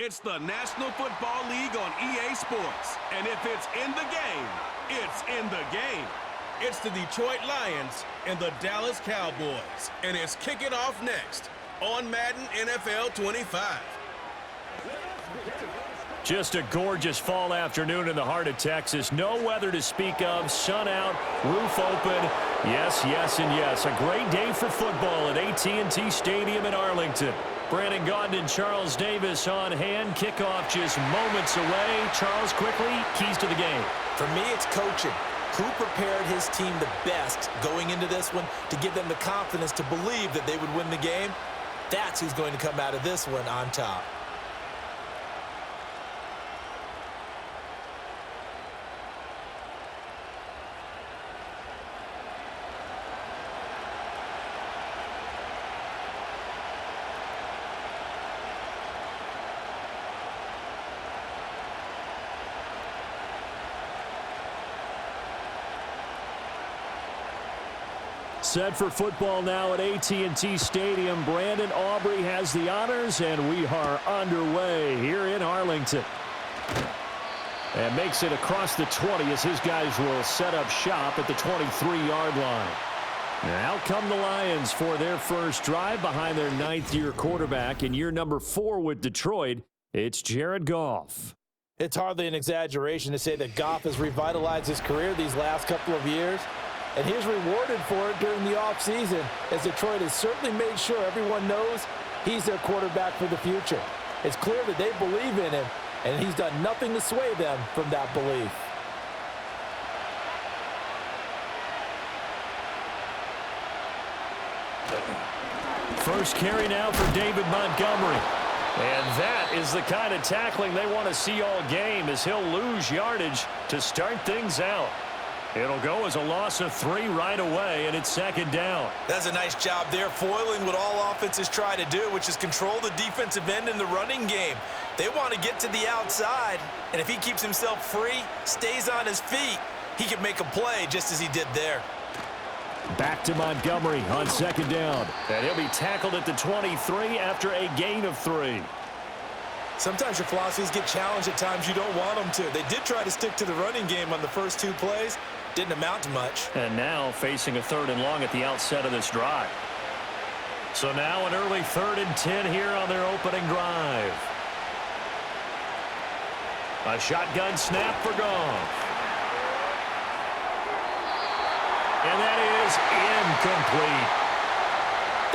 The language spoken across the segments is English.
It's the National Football League on EA Sports. And if it's in the game, it's in the game. It's the Detroit Lions and the Dallas Cowboys. And it's kicking off next on Madden NFL 25. Just a gorgeous fall afternoon in the heart of Texas. No weather to speak of. Sun out, roof open. Yes, yes, and yes. A great day for football at AT&T Stadium in Arlington. Brandon Gaudin and Charles Davis on hand. Kickoff just moments away. Charles, quickly, keys to the game. For me, it's coaching. Who prepared his team the best going into this one to give them the confidence to believe that they would win the game? That's who's going to come out of this one on top. Set for football now at AT&T Stadium. Brandon Aubrey has the honors, and we are underway here in Arlington. And makes it across the 20 as his guys will set up shop at the 23-yard line. Now come the Lions for their first drive behind their ninth-year quarterback in year number 4 with Detroit. It's Jared Goff. It's hardly an exaggeration to say that Goff has revitalized his career these last couple of years. And he's rewarded for it during the offseason, as Detroit has certainly made sure everyone knows he's their quarterback for the future. It's clear that they believe in him, and he's done nothing to sway them from that belief. First carry now for David Montgomery. And that is the kind of tackling they want to see all game, as he'll lose yardage to start things out. It'll go as a loss of 3 right away, and it's second down. That's a nice job there, foiling what all offenses try to do, which is control the defensive end in the running game. They want to get to the outside, and if he keeps himself free, stays on his feet, he can make a play just as he did there. Back to Montgomery on second down. And he'll be tackled at the 23 after a gain of 3. Sometimes your philosophies get challenged at times you don't want them to. They did try to stick to the running game on the first 2 plays. Didn't amount to much. And now facing a 3rd and long at the outset of this drive. So now an early 3rd and 10 here on their opening drive. A shotgun snap for Goff. And that is incomplete.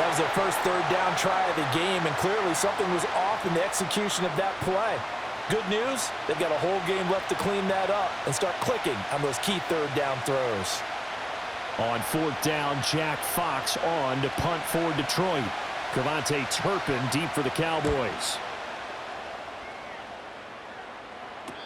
That was their first 3rd down try of the game, and clearly something was off in the execution of that play. Good news, they've got a whole game left to clean that up and start clicking on those key 3rd down throws. On 4th down, Jack Fox on to punt for Detroit. Cavante Turpin deep for the Cowboys.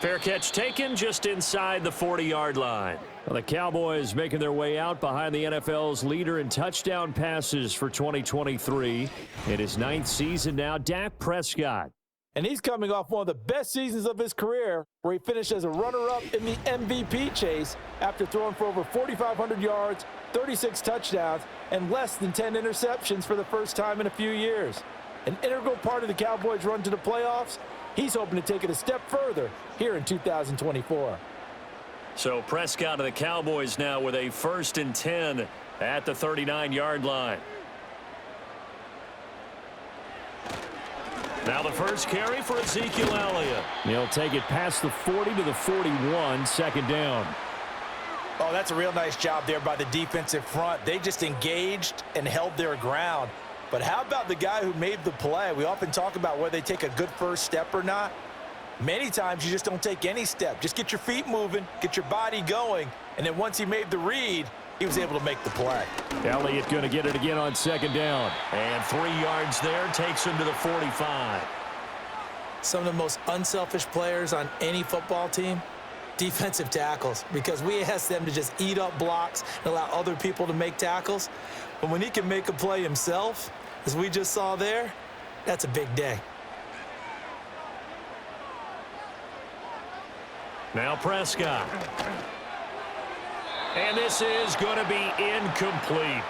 Fair catch taken just inside the 40-yard line. Well, the Cowboys making their way out behind the NFL's leader in touchdown passes for 2023. In his 9th season now, Dak Prescott. And he's coming off one of the best seasons of his career, where he finished as a runner-up in the MVP chase after throwing for over 4,500 yards, 36 touchdowns, and less than 10 interceptions for the first time in a few years. An integral part of the Cowboys' run to the playoffs. He's hoping to take it a step further here in 2024. So Prescott of the Cowboys now with a 1st and 10 at the 39-yard line. Now the first carry for Ezekiel Elliott. He'll take it past the 40 to the 41, second down. Oh, that's a real nice job there by the defensive front. They just engaged and held their ground. But how about the guy who made the play? We often talk about whether they take a good first step or not. Many times you just don't take any step. Just get your feet moving, get your body going, and then once he made the read, he was able to make the play. Elliott going to get it again on second down. And 3 yards there, takes him to the 45. Some of the most unselfish players on any football team, defensive tackles, because we ask them to just eat up blocks and allow other people to make tackles. But when he can make a play himself, as we just saw there, that's a big day. Now Prescott. And this is going to be incomplete.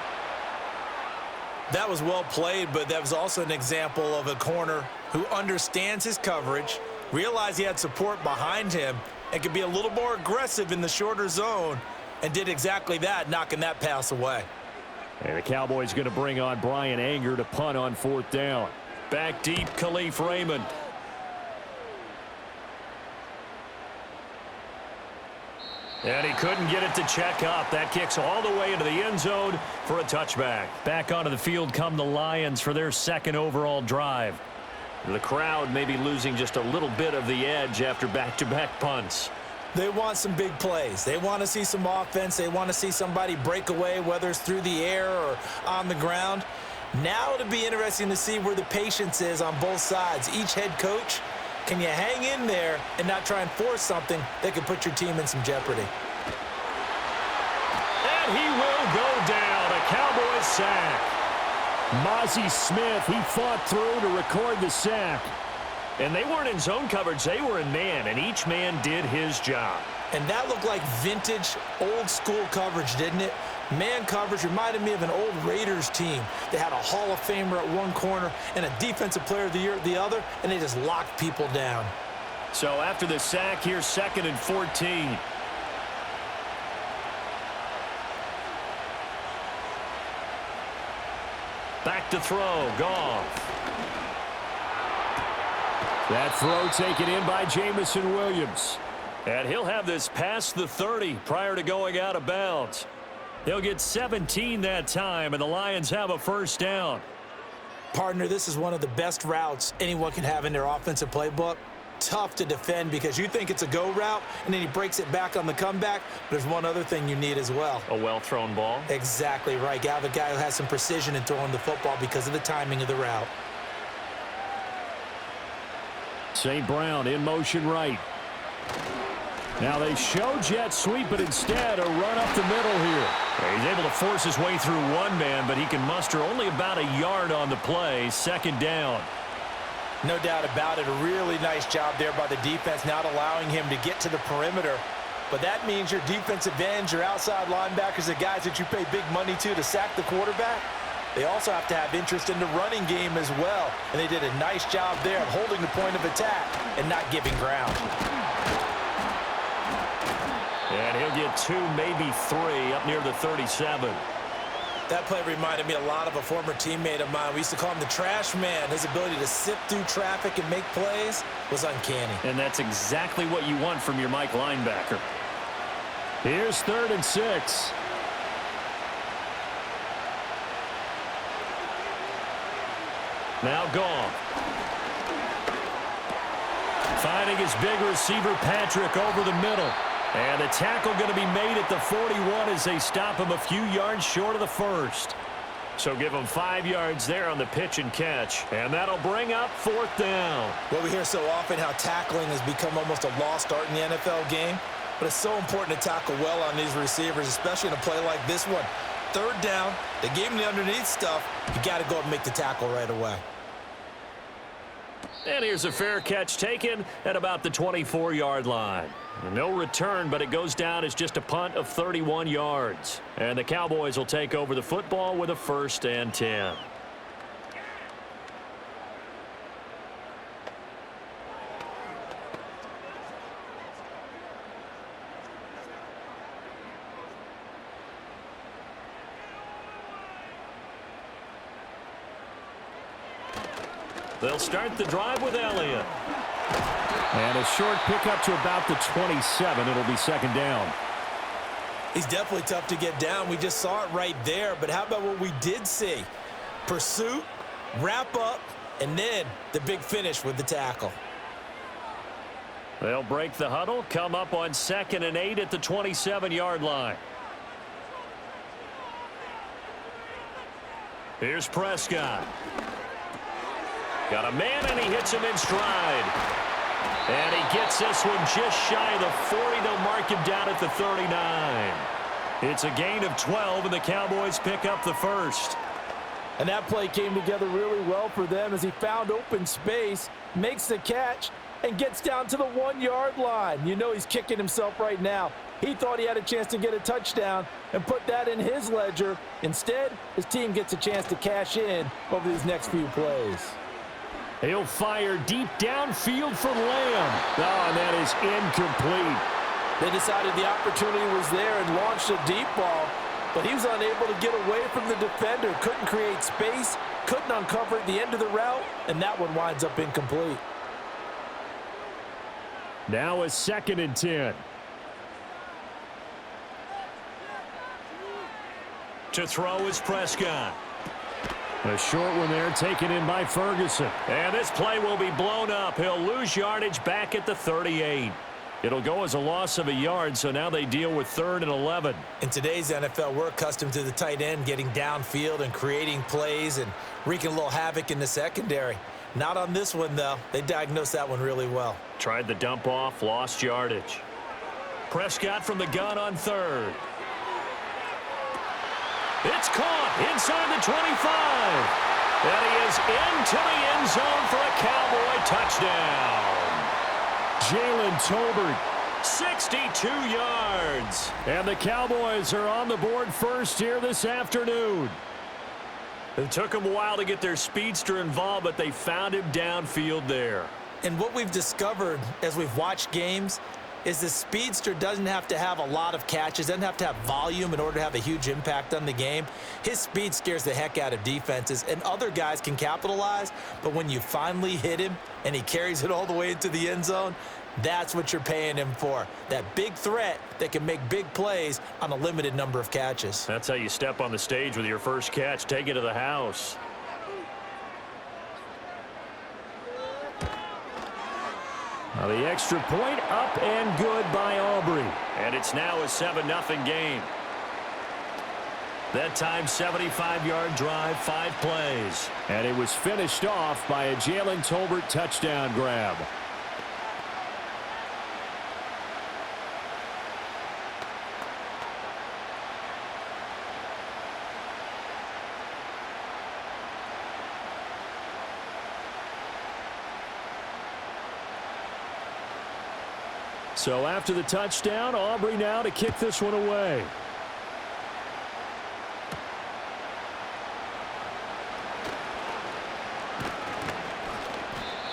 That was well played, but that was also an example of a corner who understands his coverage, realized he had support behind him, and could be a little more aggressive in the shorter zone, and did exactly that, knocking that pass away. And the Cowboys going to bring on Brian Anger to punt on 4th down. Back deep, Khalif Raymond. And he couldn't get it to check up. That kicks all the way into the end zone for a touchback. Back onto the field come the Lions for their 2nd overall drive. The crowd may be losing just a little bit of the edge after back-to-back punts. They want some big plays. They want to see some offense. They want to see somebody break away, whether it's through the air or on the ground. Now it'll be interesting to see where the patience is on both sides. Each head coach, can you hang in there and not try and force something that could put your team in some jeopardy? And he will go down. A Cowboys sack. Mozzie Smith, he fought through to record the sack. And they weren't in zone coverage. They were in man, and each man did his job. And that looked like vintage, old-school coverage, didn't it? Man coverage reminded me of an old Raiders team. They had a Hall of Famer at one corner and a Defensive Player of the Year at the other, and they just locked people down. So after the sack, here's 2nd and 14. Back to throw, Goff. That throw taken in by Jamison Williams. And he'll have this past the 30 prior to going out of bounds. He'll get 17 that time, and the Lions have a 1st down. Partner, this is one of the best routes anyone can have in their offensive playbook. Tough to defend because you think it's a go route, and then he breaks it back on the comeback. But there's one other thing you need as well. A well-thrown ball. Exactly right. You have a guy who has some precision in throwing the football because of the timing of the route. St. Brown in motion right. Now they show jet sweep, but instead a run up the middle here. He's able to force his way through one man, but he can muster only about a yard on the play. 2nd down. No doubt about it. A really nice job there by the defense, not allowing him to get to the perimeter. But that means your defensive ends, your outside linebackers, the guys that you pay big money to sack the quarterback, they also have to have interest in the running game as well. And they did a nice job there of holding the point of attack and not giving ground. And he'll get 2, maybe 3 up near the 37. That play reminded me a lot of a former teammate of mine. We used to call him the trash man. His ability to sift through traffic and make plays was uncanny. And that's exactly what you want from your Mike linebacker. Here's 3rd and 6. Now Goff. Finding his big receiver Patrick over the middle. And the tackle going to be made at the 41 as they stop him a few yards short of the 1st. So give him 5 yards there on the pitch and catch. And that'll bring up 4th down. Well, we hear so often how tackling has become almost a lost art in the NFL game. But it's so important to tackle well on these receivers, especially in a play like this one. 3rd down, they gave him the underneath stuff. You got to go and make the tackle right away. And here's a fair catch taken at about the 24-yard line. No return, but it goes down as just a punt of 31 yards. And the Cowboys will take over the football with a 1st and 10. They'll start the drive with Elliott. And a short pickup to about the 27. It'll be 2nd down. He's definitely tough to get down. We just saw it right there. But how about what we did see? Pursuit, wrap up, and then the big finish with the tackle. They'll break the huddle, come up on 2nd and 8 at the 27-yard line. Here's Prescott. Got a man, and he hits him in stride. And he gets this one just shy of the 40. They'll mark him down at the 39. It's a gain of 12, and the Cowboys pick up the 1st. And that play came together really well for them as he found open space, makes the catch, and gets down to the 1-yard line. You know he's kicking himself right now. He thought he had a chance to get a touchdown and put that in his ledger. Instead, his team gets a chance to cash in over these next few plays. He'll fire deep downfield for Lamb. Oh, and that is incomplete. They decided the opportunity was there and launched a deep ball, but he was unable to get away from the defender, couldn't create space, couldn't uncover at the end of the route, and that one winds up incomplete. Now a 2nd and 10. To throw is Prescott. A short one there taken in by Ferguson. And this play will be blown up. He'll lose yardage back at the 38. It'll go as a loss of a yard, so now they deal with 3rd and 11. In today's NFL, we're accustomed to the tight end getting downfield and creating plays and wreaking a little havoc in the secondary. Not on this one, though. They diagnosed that one really well. Tried the dump off, lost yardage. Prescott from the gun on 3rd. It's caught inside the 25. And he is into the end zone for a Cowboy touchdown. Jalen Tolbert, 62 yards. And the Cowboys are on the board first here this afternoon. It took them a while to get their speedster involved, but they found him downfield there. And what we've discovered as we've watched games is the speedster doesn't have to have a lot of catches, doesn't have to have volume in order to have a huge impact on the game. His speed scares the heck out of defenses, and other guys can capitalize, but when you finally hit him and he carries it all the way into the end zone, that's what you're paying him for. That big threat that can make big plays on a limited number of catches. That's how you step on the stage with your first catch. Take it to the house. Now the extra point up and good by Aubrey. And it's now a 7-0 game. That time 75-yard drive, 5 plays. And it was finished off by a Jalen Tolbert touchdown grab. So after the touchdown, Aubrey now to kick this one away.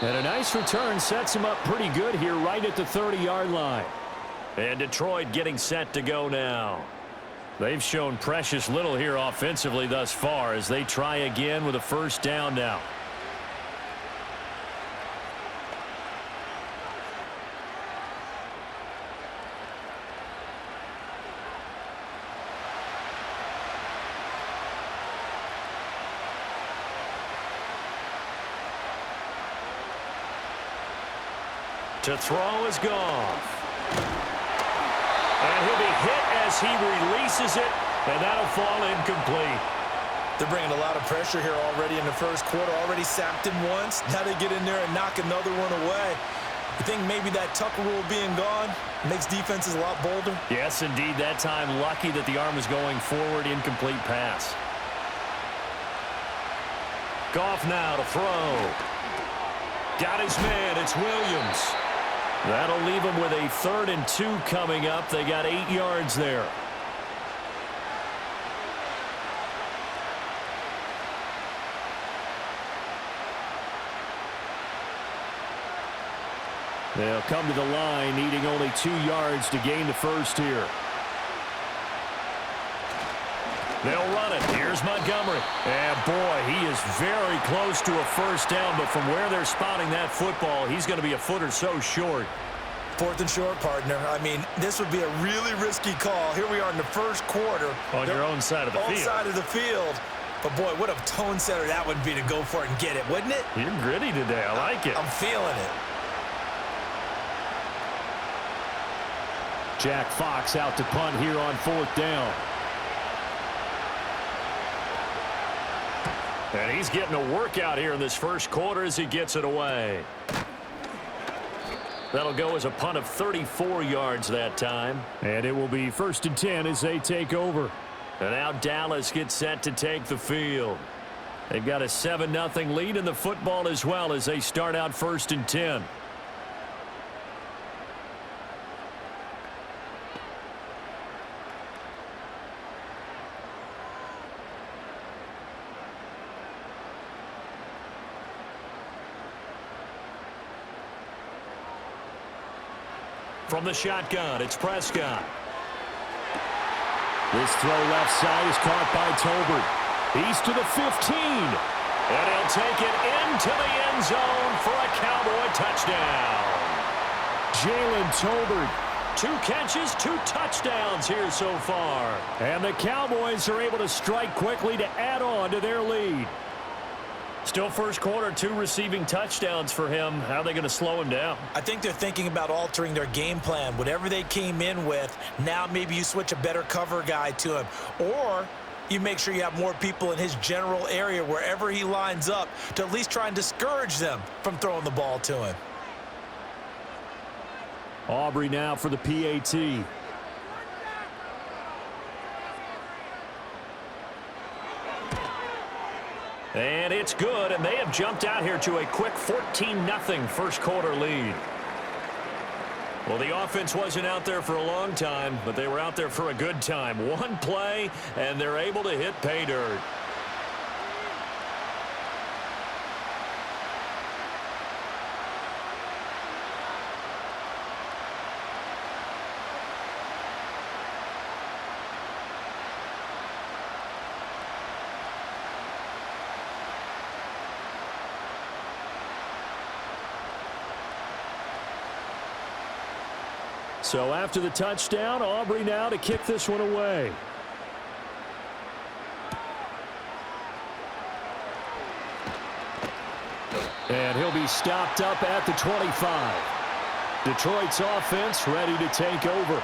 And a nice return sets him up pretty good here right at the 30-yard line. And Detroit getting set to go now. They've shown precious little here offensively thus far as they try again with a first down now. To throw is Goff. And he'll be hit as he releases it, and that'll fall incomplete. They're bringing a lot of pressure here already in the first quarter. Already sacked him once. Now they get in there and knock another one away. You think maybe that Tucker rule being gone makes defenses a lot bolder? Yes, indeed. That time lucky that the arm was going forward. Incomplete pass. Goff now to throw. Got his man. It's Williams. That'll leave them with a 3rd and 2 coming up. They got 8 yards there. They'll come to the line, needing only 2 yards to gain the first here. They'll run it. Here's Montgomery. And, boy, he is very close to a first down, but from where they're spotting that football, he's going to be a foot or so short. 4th and short, partner. I mean, this would be a really risky call. Here we are in the first quarter. On your own side of the field. On side of the field. But, boy, what a tone setter that would be to go for it and get it, wouldn't it? You're gritty today. I like it. I'm feeling it. Jack Fox out to punt here on 4th down. And he's getting a workout here in this first quarter as he gets it away. That'll go as a punt of 34 yards that time. And it will be 1st and 10 as they take over. And now Dallas gets set to take the field. They've got a 7-0 lead in the football as well as they start out 1st and 10. From the shotgun, it's Prescott. This throw left side is caught by Tolbert. He's to the 15. And he'll take it into the end zone for a Cowboy touchdown. Jalen Tolbert, 2 catches, 2 touchdowns here so far. And the Cowboys are able to strike quickly to add on to their lead. Still first quarter, 2 receiving touchdowns for him. How are they going to slow him down? I think they're thinking about altering their game plan. Whatever they came in with, now maybe you switch a better cover guy to him. Or you make sure you have more people in his general area wherever he lines up to at least try and discourage them from throwing the ball to him. Aubrey now for the PAT. And it's good, and they have jumped out here to a quick 14-0 first quarter lead. Well, the offense wasn't out there for a long time, but they were out there for a good time. One play, and they're able to hit pay dirt. So after the touchdown, Aubrey now to kick this one away. And he'll be stopped up at the 25. Detroit's offense ready to take over.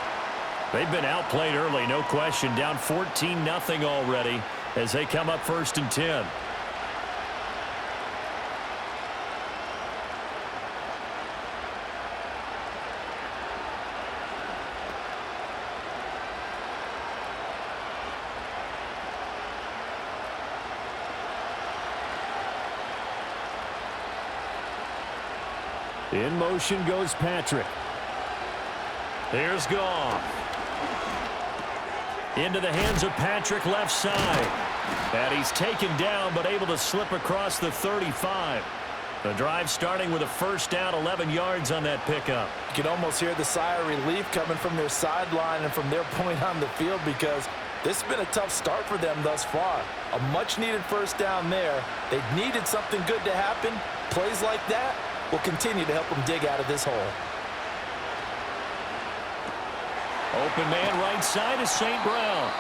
They've been outplayed early, no question. Down 14-0 already as they come up 1st and 10. In motion goes Patrick. Here's Goff. Into the hands of Patrick left side. And he's taken down but able to slip across the 35. The drive starting with a first down, 11 yards on that pickup. You can almost hear the sigh of relief coming from their sideline and from their point on the field because this has been a tough start for them thus far. A much-needed first down there. They needed something good to happen. Plays like that will continue to help them dig out of this hole. Open man right side is St. Brown.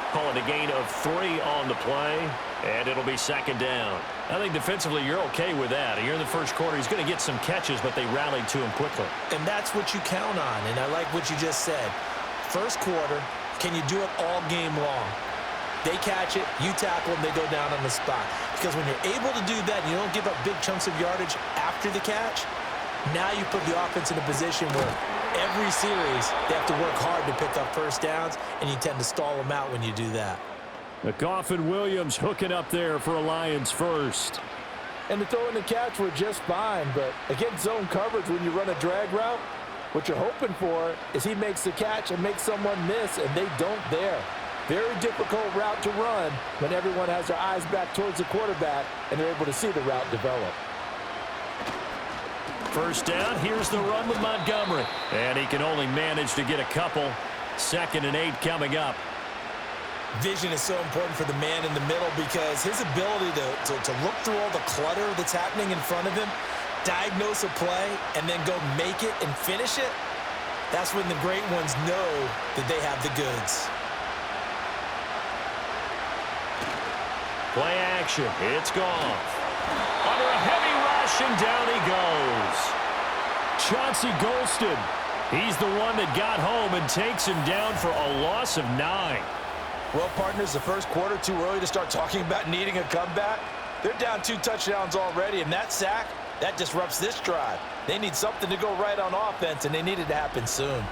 Calling a gain of 3 on the play, and it'll be 2nd down. I think defensively you're okay with that. Here in the first quarter, he's going to get some catches, but they rallied to him quickly. And that's what you count on, and I like what you just said. First quarter, can you do it all game long? They catch it, you tackle them, they go down on the spot. Because when you're able to do that, you don't give up big chunks of yardage after the catch, now you put the offense in a position where every series they have to work hard to pick up first downs, and you tend to stall them out when you do that. Goff and Williams hooking up there for a Lions first. And the throw and the catch were just fine, but against zone coverage when you run a drag route, what you're hoping for is he makes the catch and makes someone miss, and they don't there. Very difficult route to run when everyone has their eyes back towards the quarterback and they're able to see the route develop. First down, here's the run with Montgomery. And he can only manage to get a couple. 2nd and 8 coming up. Vision is so important for the man in the middle because his ability to look through all the clutter that's happening in front of him, diagnose a play, and then go make it and finish it, that's when the great ones know that they have the goods. Play action. It's Goff. Under a heavy rush, and down he goes. Chauncey Golston. He's the one that got home and takes him down for a loss of 9. Well, partners, the first quarter too early to start talking about needing a comeback. They're down 2 touchdowns already, and that sack, that disrupts this drive. They need something to go right on offense, and they need it to happen soon.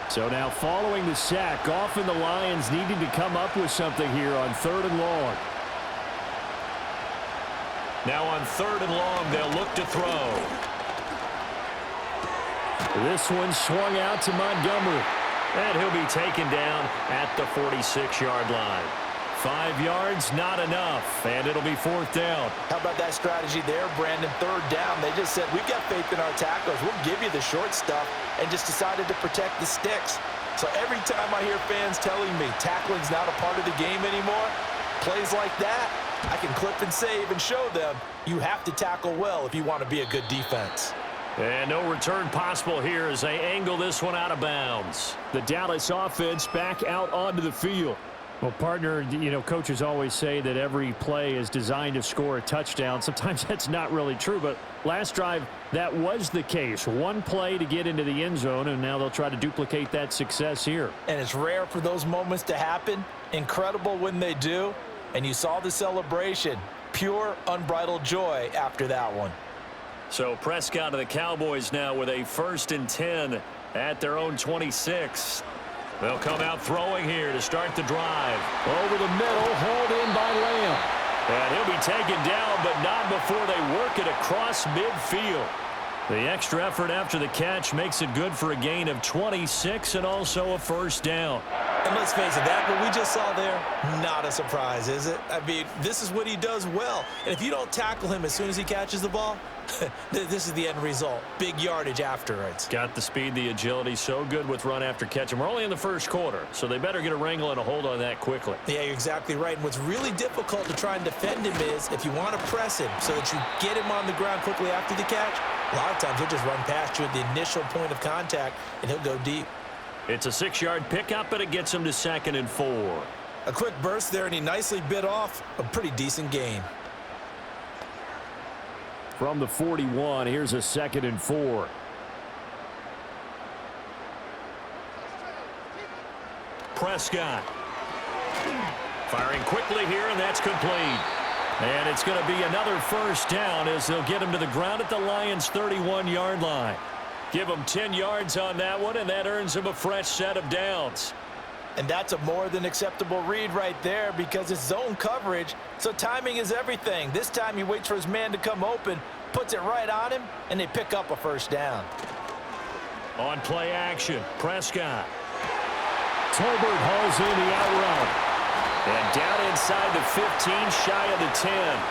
So now following the sack, Goff and the Lions needing to come up with something here on 3rd and long. Now on 3rd and long, they'll look to throw. This one swung out to Montgomery. And he'll be taken down at the 46-yard line. 5 yards, not enough, and it'll be 4th down. How about that strategy there, Brandon? 3rd down. They just said, we've got faith in our tacklers. We'll give you the short stuff, and just decided to protect the sticks. So every time I hear fans telling me tackling's not a part of the game anymore, plays like that, I can clip and save and show them you have to tackle well if you want to be a good defense. And no return possible here as they angle this one out of bounds. The Dallas offense back out onto the field. Well, partner, you know, coaches always say that every play is designed to score a touchdown. Sometimes that's not really true, but last drive, that was the case. One play to get into the end zone, and now they'll try to duplicate that success here. And it's rare for those moments to happen. Incredible when they do. And you saw the celebration. Pure, unbridled joy after that one. So Prescott of the Cowboys now with a 1st and 10 at their own 26. They'll come out throwing here to start the drive. Over the middle, hauled in by Lamb. And he'll be taken down, but not before they work it across midfield. The extra effort after the catch makes it good for a gain of 26 and also a 1st down. And let's face it, that what we just saw there, not a surprise, is it? I mean, this is what he does well. And if you don't tackle him as soon as he catches the ball, this is the end result. Big yardage afterwards. Got the speed, the agility, so good with run after catch. And we're only in the 1st quarter, so they better get a wrangle and a hold on that quickly. Yeah, you're exactly right. And what's really difficult to try and defend him is if you want to press him so that you get him on the ground quickly after the catch, a lot of times he'll just run past you at the initial point of contact, and he'll go deep. It's a 6-yard pickup, but it gets him to 2nd and 4. A quick burst there, and he nicely bit off a pretty decent gain. From the 41, here's a 2nd and 4. Prescott. Firing quickly here, and that's complete. And it's going to be another 1st down as they'll get him to the ground at the Lions' 31-yard line. Give him 10 yards on that one, and that earns him a fresh set of downs. And that's a more than acceptable read right there because it's zone coverage, so timing is everything. This time he waits for his man to come open, puts it right on him, and they pick up a 1st down. On play action, Prescott. Tolbert hauls in the out route. And down inside the 15, shy of the 10.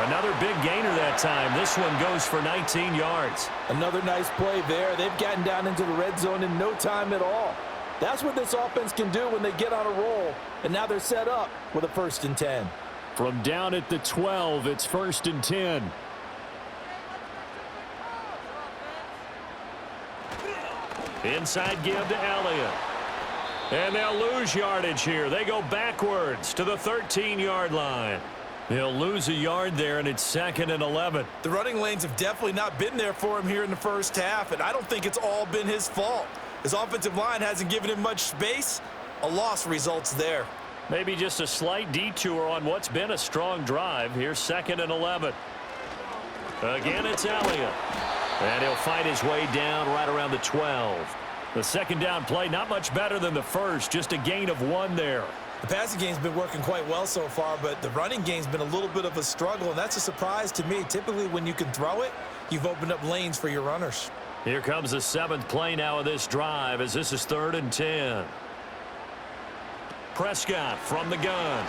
Another big gainer that time. This one goes for 19 yards. Another nice play there. They've gotten down into the red zone in no time at all. That's what this offense can do when they get on a roll. And now they're set up with a 1st and 10. From down at the 12, it's 1st and 10. Inside give to Elliott. And they'll lose yardage here. They go backwards to the 13-yard line. They'll lose a yard there, and it's 2nd and 11. The running lanes have definitely not been there for him here in the 1st half, and I don't think it's all been his fault. His offensive line hasn't given him much space. A loss results there. Maybe just a slight detour on what's been a strong drive. Here's 2nd and 11. Again, it's Elliott. And he'll fight his way down right around the 12. The 2nd down play, not much better than the 1st, just a gain of 1 there. The passing game's been working quite well so far, but the running game's been a little bit of a struggle, and that's a surprise to me. Typically, when you can throw it, you've opened up lanes for your runners. Here comes the 7th play now of this drive as this is 3rd and 10. Prescott from the gun.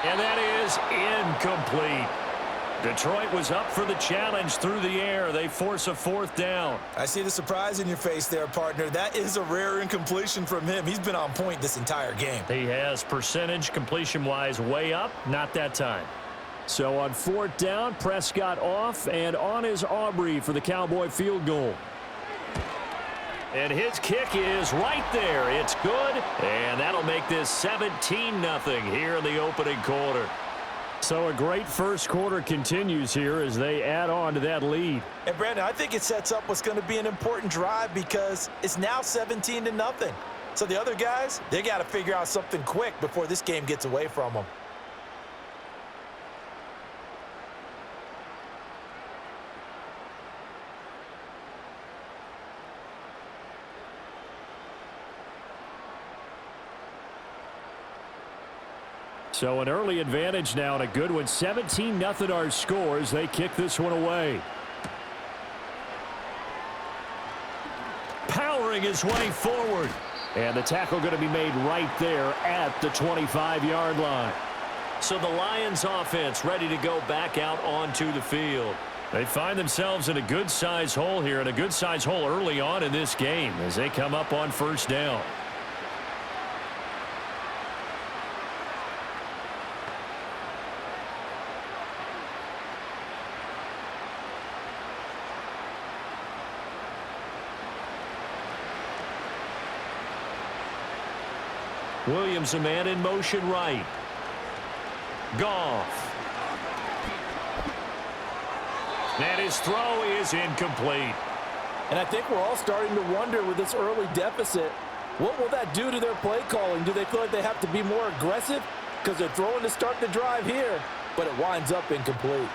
And that is incomplete. Detroit was up for the challenge through the air. They force a 4th down. I see the surprise in your face there, partner. That is a rare incompletion from him. He's been on point this entire game. He has percentage completion-wise way up, not that time. So on 4th down, Prescott off, and on is Aubrey for the Cowboy field goal. And his kick is right there. It's good, and that'll make this 17-0 here in the opening quarter. So a great 1st quarter continues here as they add on to that lead. And Brandon, I think it sets up what's going to be an important drive because it's now 17-0. So the other guys, they got to figure out something quick before this game gets away from them. So an early advantage now and a good one. 17-0 our scores. They kick this one away. clawing his way forward. And the tackle going to be made right there at the 25-yard line. So the Lions offense ready to go back out onto the field. They find themselves in a good-sized hole here, and a good-sized hole early on in this game as they come up on first down. Williams, a man in motion right. Goff. And his throw is incomplete. And I think we're all starting to wonder with this early deficit, what will that do to their play calling? Do they feel like they have to be more aggressive? Because they're throwing to start the drive here, but it winds up incomplete.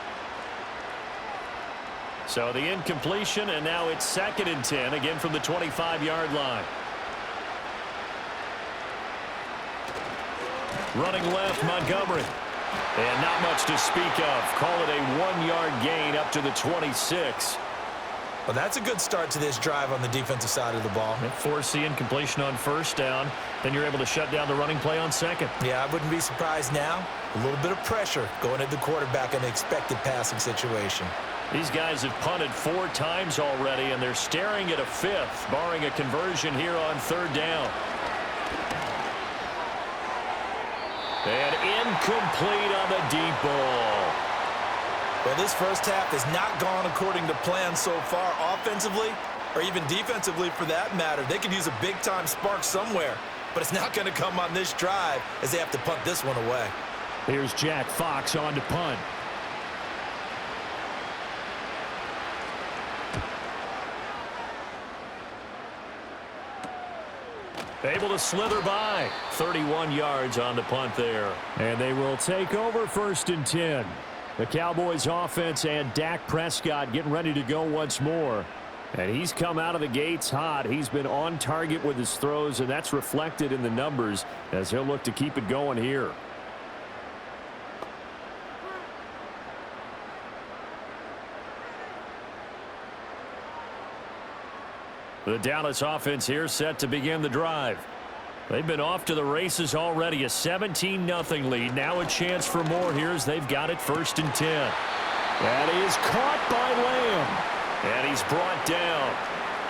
So the incompletion, and now it's 2nd and 10, again from the 25-yard line. Running left, Montgomery. And not much to speak of. Call it a 1-yard gain up to the 26. Well, that's a good start to this drive on the defensive side of the ball. Force the incompletion on first down. Then you're able to shut down the running play on second. Yeah, I wouldn't be surprised now. A little bit of pressure going at the quarterback in an expected passing situation. These guys have punted 4 times already, and they're staring at a 5th, barring a conversion here on 3rd down. And incomplete on the deep ball. Well, this first half has not gone according to plan so far offensively, or even defensively for that matter. They could use a big-time spark somewhere, but it's not going to come on this drive as they have to punt this one away. Here's Jack Fox on to punt. Able to slither by. 31 yards on the punt there. And they will take over 1st and 10. The Cowboys offense and Dak Prescott getting ready to go once more. And he's come out of the gates hot. He's been on target with his throws, and that's reflected in the numbers as he'll look to keep it going here. The Dallas offense here set to begin the drive. They've been off to the races already. A 17-0 lead. Now a chance for more here as they've got it 1st and 10. That is caught by Lamb. And he's brought down.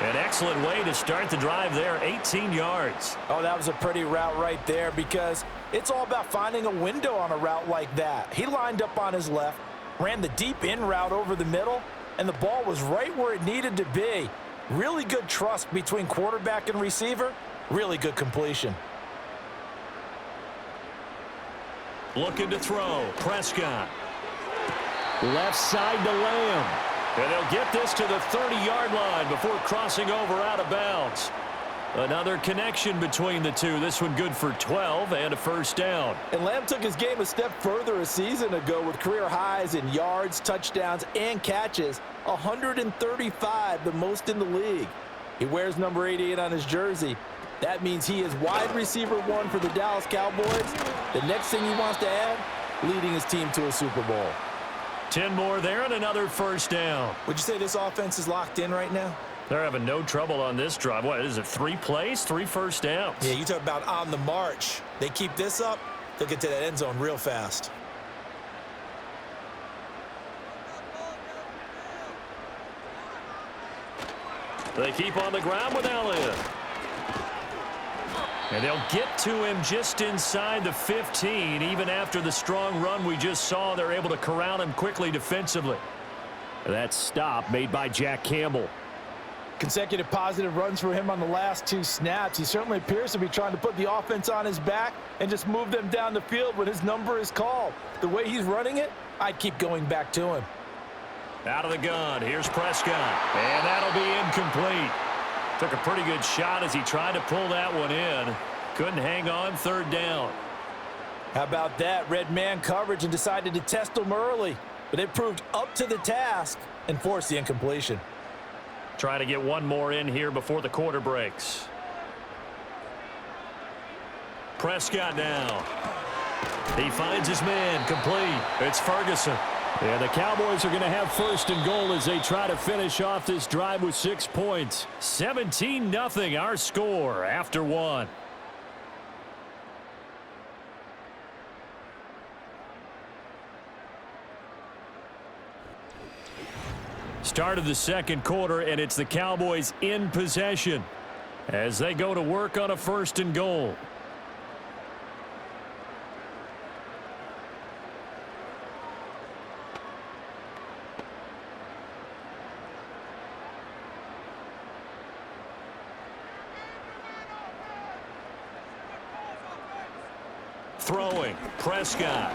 An excellent way to start the drive there. 18 yards. Oh, that was a pretty route right there because it's all about finding a window on a route like that. He lined up on his left, ran the deep in route over the middle, and the ball was right where it needed to be. Really good trust between quarterback and receiver. Really good completion. Looking to throw. Prescott. Left side to Lamb. And they'll get this to the 30-yard line before crossing over out of bounds. Another connection between the two. This one good for 12 and a 1st down. And Lamb took his game a step further a season ago with career highs in yards, touchdowns, and catches. 135, the most in the league. He wears number 88 on his jersey. That means he is wide receiver 1 for the Dallas Cowboys. The next thing he wants to add, leading his team to a Super Bowl. 10 more there and another 1st down. Would you say this offense is locked in right now? They're having no trouble on this drive. What is it, 3 plays, 3 1st downs? Yeah, you talk about on the march. They keep this up, they'll get to that end zone real fast. They keep on the ground with Elliott. And they'll get to him just inside the 15. Even after the strong run we just saw, they're able to corral him quickly defensively. That stop made by Jack Campbell. Consecutive positive runs for him on the last 2 snaps. He certainly appears to be trying to put the offense on his back and just move them down the field when his number is called. The way he's running it, I'd keep going back to him. Out of the gun, here's Prescott, and that'll be incomplete. Took a pretty good shot as he tried to pull that one in. Couldn't hang on 3rd down. How about that? Red man coverage and decided to test him early, but it proved up to the task and forced the incompletion. Trying to get one more in here before the quarter breaks. Prescott now. He finds his man complete. It's Ferguson. And the Cowboys are going to have first and goal as they try to finish off this drive with 6 points. 17-0 our score after 1. Start of the second quarter, and it's the Cowboys in possession as they go to work on a first and goal. Throwing, Prescott.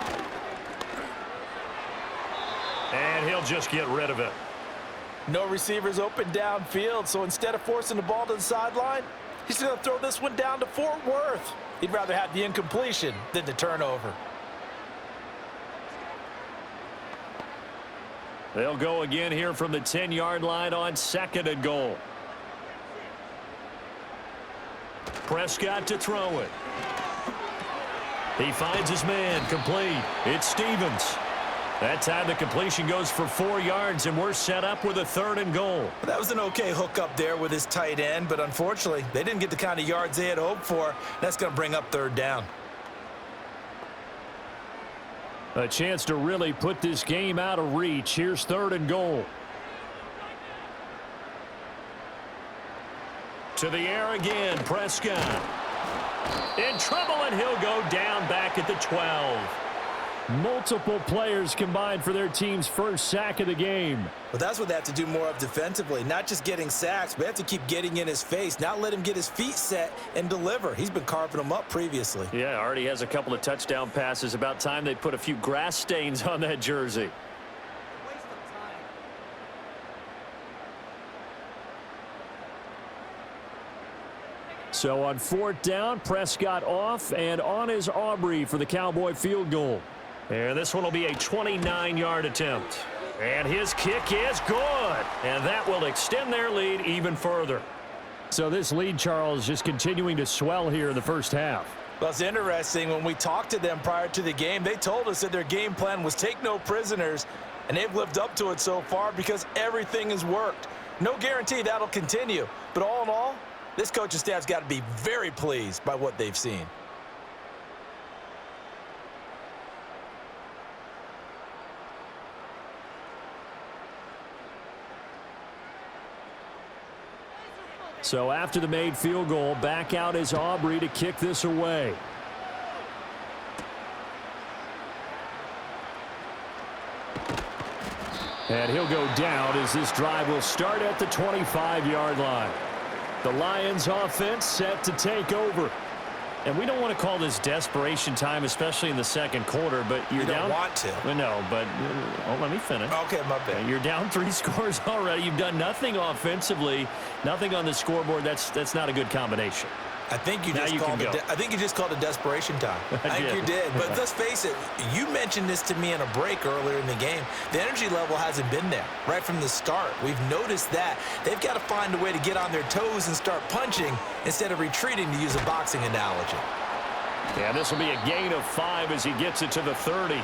And he'll just get rid of it. No receivers open downfield, so instead of forcing the ball to the sideline, he's going to throw this one down to Fort Worth. He'd rather have the incompletion than the turnover. They'll go again here from the 10-yard line on second and goal. Prescott to throw it. He finds his man, complete. It's Stevens. That time the completion goes for 4 yards, and we're set up with a third and goal. That was an okay hook up there with his tight end, but unfortunately, they didn't get the kind of yards they had hoped for. That's going to bring up third down. A chance to really put this game out of reach. Here's third and goal. To the air again, Prescott. In trouble, and he'll go down back at the 12. Multiple players combined for their team's first sack of the game. Well, that's what they have to do more of defensively. Not just getting sacks, but they have to keep getting in his face. Not let him get his feet set and deliver. He's been carving them up previously. Yeah, already has a couple of touchdown passes. About time they put a few grass stains on that jersey. So on fourth down, Prescott off, and on is Aubrey for the Cowboy field goal. And this one will be a 29-yard attempt. And his kick is good. And that will extend their lead even further. So this lead, Charles, just continuing to swell here in the first half. Well, it's interesting. When we talked to them prior to the game, they told us that their game plan was take no prisoners, and they've lived up to it so far because everything has worked. No guarantee that'll continue. But all in all, this coaching staff's got to be very pleased by what they've seen. So after the made field goal, back out is Aubrey to kick this away. And he'll go down as this drive will start at the 25-yard line. The Lions offense set to take over. And we don't want to call this desperation time, especially in the second quarter, but you're down. You don't want to. Well, no, but let me finish. Okay, my bad. You're down 3 scores already. You've done nothing offensively, nothing on the scoreboard. That's not a good combination. I think you just called it desperation time. I think you did. But let's face it, you mentioned this to me in a break earlier in the game. The energy level hasn't been there right from the start. We've noticed that. They've got to find a way to get on their toes and start punching instead of retreating, to use a boxing analogy. Yeah, this will be a gain of 5 as he gets it to the 30.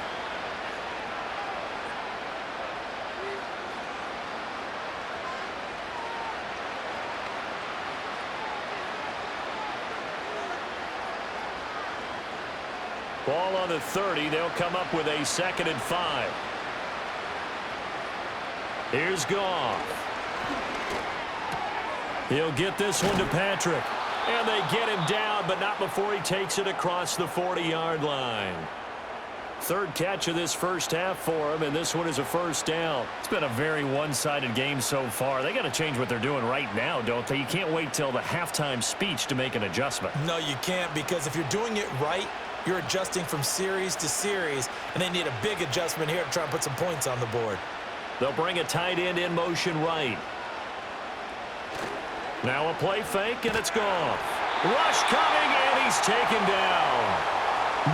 Ball on the 30. They'll come up with a 2nd and 5. Here's Goff. He'll get this one to Patrick. And they get him down, but not before he takes it across the 40-yard line. 3rd catch of this first half for him, and this one is a first down. It's been a very one-sided game so far. They got to change what they're doing right now, don't they? You can't wait till the halftime speech to make an adjustment. No, you can't, because if you're doing it right, you're adjusting from series to series, and they need a big adjustment here to try and put some points on the board. They'll bring a tight end in motion right. Now a play fake, and it's gone. Rush coming, and he's taken down.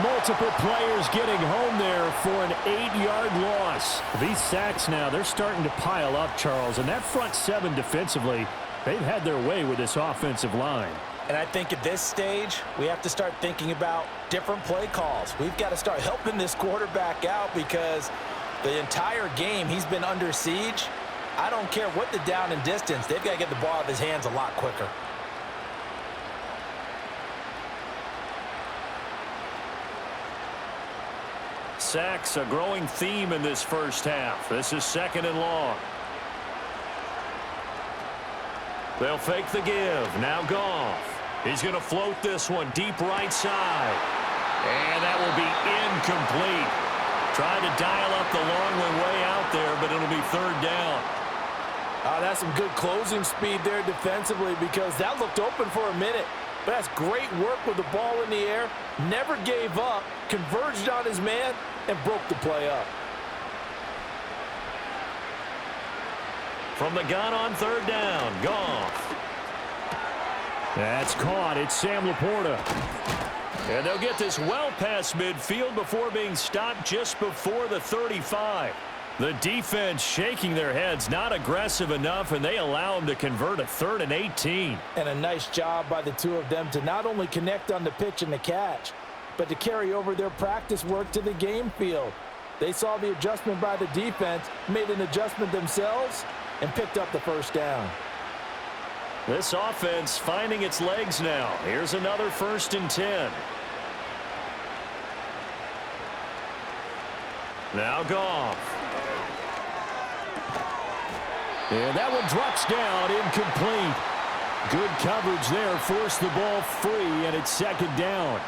Multiple players getting home there for an 8-yard loss. These sacks now, they're starting to pile up, Charles, and that front 7 defensively, they've had their way with this offensive line. And I think at this stage, we have to start thinking about different play calls. We've got to start helping this quarterback out because The entire game he's been under siege. I don't care what the down and distance. They've got to get the ball out of his hands a lot quicker. Sacks, a growing theme in this first half. This is 2nd and long. They'll fake the give. Now Goff. He's going to float this one deep right side. And that will be incomplete. Trying to dial up the long way out there, but it'll be 3rd down. That's some good closing speed there defensively, because that looked open for a minute. But that's great work with the ball in the air. Never gave up, converged on his man, and broke the play up. From the gun on 3rd down, Goff. That's caught. It's Sam Laporta. And they'll get this well past midfield before being stopped just before the 35. The defense shaking their heads, not aggressive enough, and they allow them to convert a 3rd and 18. And a nice job by the two of them to not only connect on the pitch and the catch, but to carry over their practice work to the game field. They saw the adjustment by the defense, made an adjustment themselves, and picked up the 1st down. This offense finding its legs now. Here's another 1st and 10. Now Goff. And that one drops down, incomplete. Good coverage there, forced the ball free, and it's 2nd down.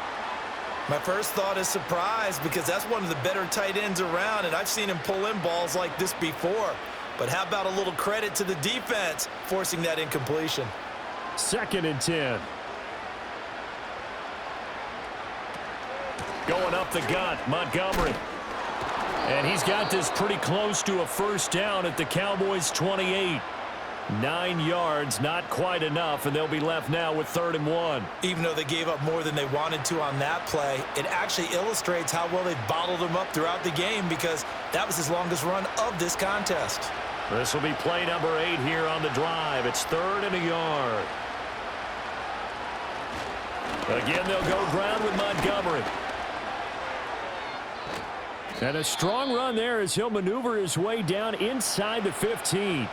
My first thought is surprise, because that's one of the better tight ends around, and I've seen him pull in balls like this before. But how about a little credit to the defense forcing that incompletion? 2nd and 10. Going up the gut, Montgomery. And he's got this pretty close to a 1st down at the Cowboys' 28. 9 yards, not quite enough, and they'll be left now with 3rd and 1. Even though they gave up more than they wanted to on that play, it actually illustrates how well they bottled him up throughout the game, because that was his longest run of this contest. This will be play number 8 here on the drive. It's 3rd and a yard. Again, they'll go ground with Montgomery. And a strong run there as he'll maneuver his way down inside the 15.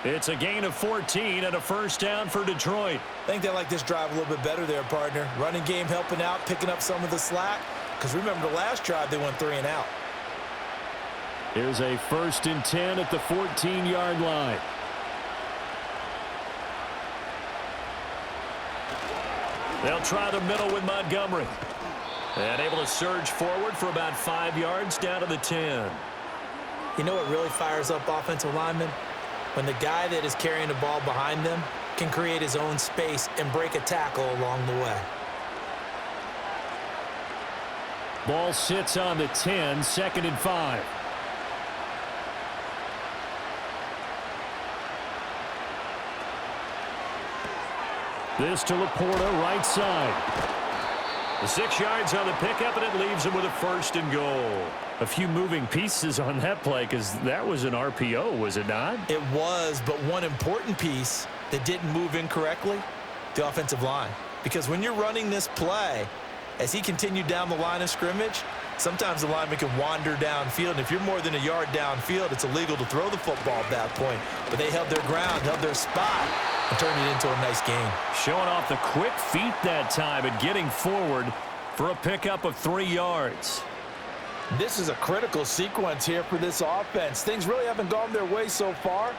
It's a gain of 14 and a 1st down for Detroit. I think they like this drive a little bit better there, partner. Running game helping out, picking up some of the slack. Because remember the last drive, they went 3 and out. Here's a 1st and 10 at the 14-yard line. They'll try the middle with Montgomery. And able to surge forward for about 5 yards down to the 10. You know what really fires up offensive linemen? When the guy that is carrying the ball behind them can create his own space and break a tackle along the way. Ball sits on the 10, 2nd and 5. This to Laporta, right side. The 6 yards on the pickup, and it leaves him with a 1st and goal. A few moving pieces on that play, because that was an RPO, was it not? It was, but one important piece that didn't move incorrectly, the offensive line. Because when you're running this play, as he continued down the line of scrimmage, sometimes the lineman can wander downfield. And if you're more than a yard downfield, it's illegal to throw the football at that point. But they held their ground, held their spot, and turned it into a nice game. Showing off the quick feet that time and getting forward for a pickup of 3 yards. This is a critical sequence here for this offense. Things really haven't gone their way so far.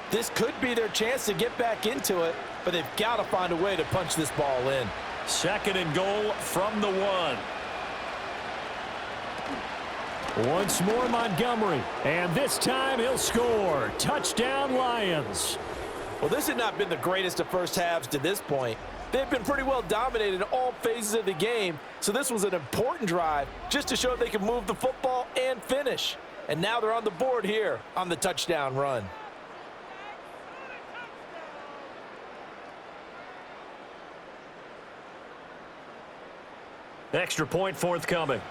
This could be their chance to get back into it, but they've got to find a way to punch this ball in. 2nd and goal from the 1. Once more Montgomery, and this time he'll score. Touchdown Lions. Well, this has not been the greatest of first halves to this point. They've been pretty well dominated in all phases of the game, so this was an important drive just to show they can move the football and finish. And now they're on the board here on the touchdown run. Extra point forthcoming.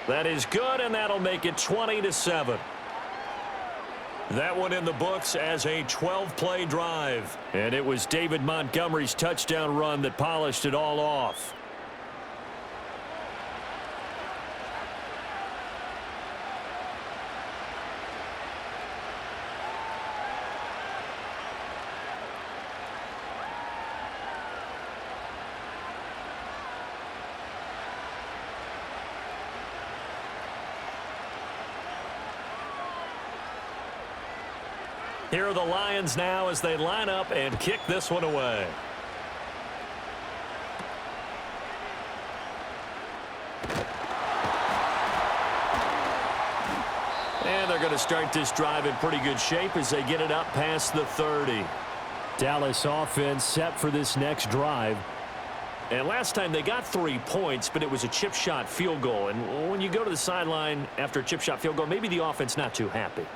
That is good, and that'll make it 20-7. That one in the books as a 12-play drive. And it was David Montgomery's touchdown run that polished it all off. Here are the Lions now as they line up and kick this one away. And they're going to start this drive in pretty good shape as they get it up past the 30. Dallas offense set for this next drive. And last time they got 3 points, but it was a chip shot field goal. And when you go to the sideline after a chip shot field goal, maybe the offense not too happy.